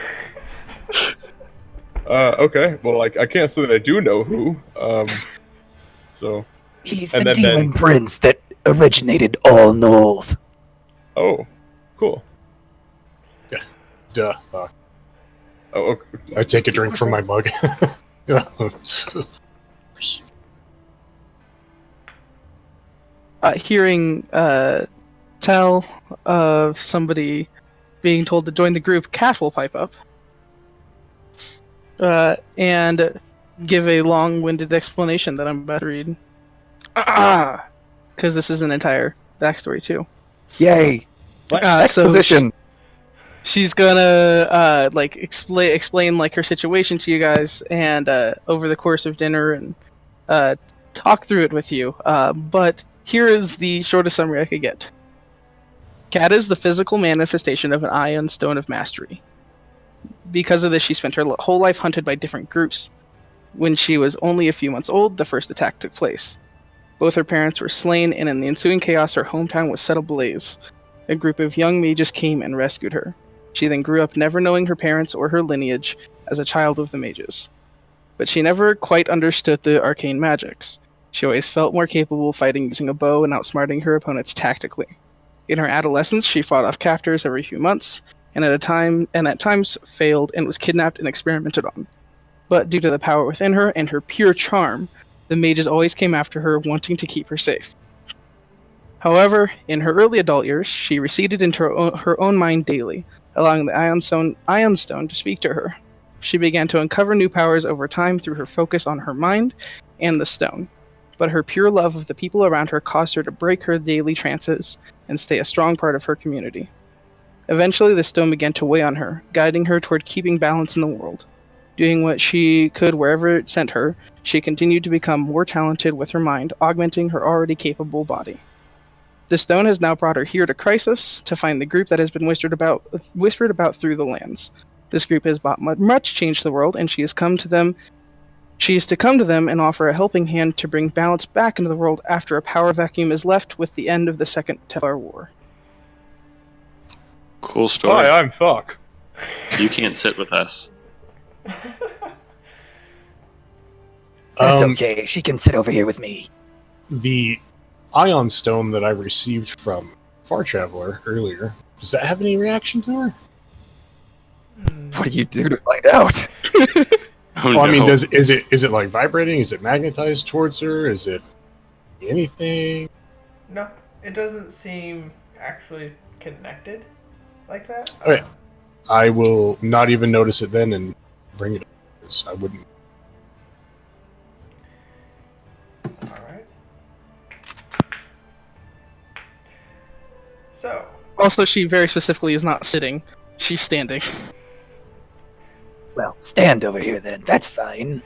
Okay. Well, like I can't say that I do know who. So. He's And the then- demon prince that originated all Gnolls. Oh, cool. Duh. Fuck. Oh, okay. I take a drink from my mug. Hearing tell of somebody being told to join the group, Cat will pipe up and give a long-winded explanation that I'm about to read. Because this is an entire backstory too. Yay! So Exposition! she's gonna like explain like her situation to you guys, and over the course of dinner, and talk through it with you. But here is the shortest summary I could get. Cat is the physical manifestation of an ion stone of mastery. Because of this, she spent her whole life hunted by different groups. When she was only a few months old, the first attack took place. Both her parents were slain, and in the ensuing chaos, her hometown was set ablaze. A group of young mages came and rescued her. She then grew up never knowing her parents or her lineage as a child of the mages. But she never quite understood the arcane magics. She always felt more capable fighting using a bow and outsmarting her opponents tactically. In her adolescence, she fought off captors every few months, and at times failed and was kidnapped and experimented on. But due to the power within her and her pure charm, the mages always came after her, wanting to keep her safe. However, in her early adult years, she receded into her own mind daily, allowing the Ion Stone to speak to her. She began to uncover new powers over time through her focus on her mind and the stone, but her pure love of the people around her caused her to break her daily trances and stay a strong part of her community. Eventually, the stone began to weigh on her, guiding her toward keeping balance in the world. Doing what she could wherever it sent her, she continued to become more talented with her mind, augmenting her already capable body. The stone has now brought her here to Crisis to find the group that has been whispered about through the lands. This group has much changed the world, and she is to come to them and offer a helping hand to bring balance back into the world after a power vacuum is left with the end of the Second Templar War. Cool story. Hi, I'm Thok. You can't sit with us. That's okay. She can sit over here with me. The ion stone that I received from Far Traveler earlier, does that have any reaction to her? What do you do to find out? Oh Well, I mean, no. is it like vibrating? Is it magnetized towards her? Is it anything? No, it doesn't seem actually connected like that. Okay. I will not even notice it then and bring it up. 'Cause I wouldn't. All right. So, Also, she very specifically is not sitting; she's standing. Well, stand over here then. That's fine.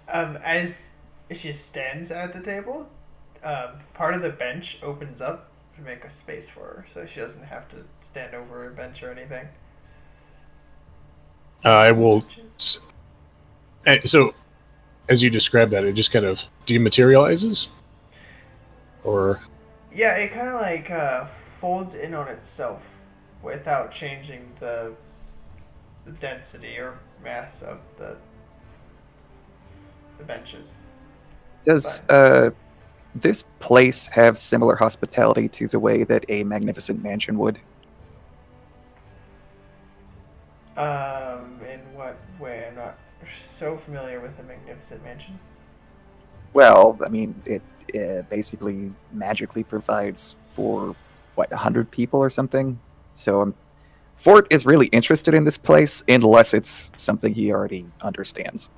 as she stands at the table, part of the bench opens up to make a space for her, so she doesn't have to stand over a bench or anything. I will. So, as you describe that, it just kind of dematerializes, or Yeah, it kind of like folds in on itself without changing the density or mass of the benches. Does this place have similar hospitality to the way that a magnificent mansion would? In what way? I'm not so familiar with the Magnificent Mansion. Well, I mean, it basically magically provides for, what, 100 people or something? So Fort is really interested in this place unless it's something he already understands.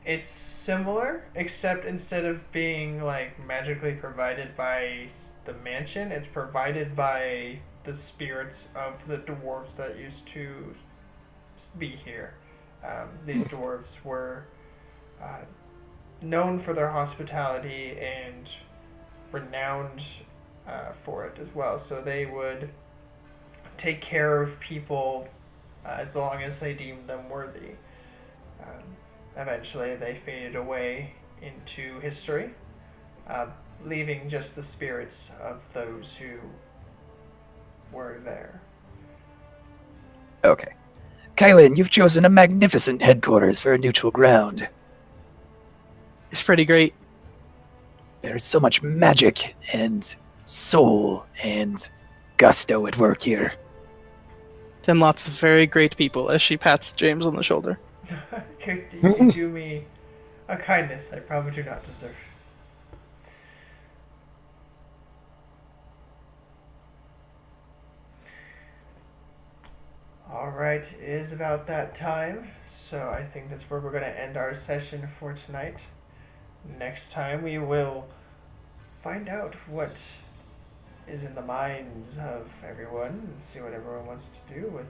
It's similar, except instead of being like magically provided by the mansion, it's provided by the spirits of the dwarves that used to be here. These dwarves were known for their hospitality and renowned for it as well. So they would take care of people as long as they deemed them worthy. Eventually, they faded away into history, leaving just the spirits of those who were there. Okay. Kylan, you've chosen a magnificent headquarters for a neutral ground. It's pretty great. There's so much magic and soul and gusto at work here. And lots of very great people, as she pats James on the shoulder. You do me a kindness I probably do not deserve. Alright, it is about that time, so I think that's where we're going to end our session for tonight. Next time we will find out what is in the minds of everyone and see what everyone wants to do with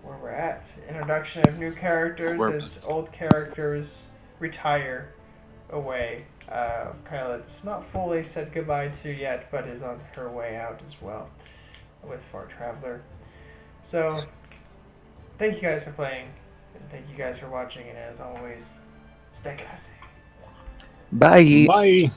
where we're at. Introduction of new characters as old characters retire away. Kyla's not fully said goodbye to yet, but is on her way out as well with Far Traveler. So, thank you guys for playing, and thank you guys for watching, and as always, stay classy. Bye. bye.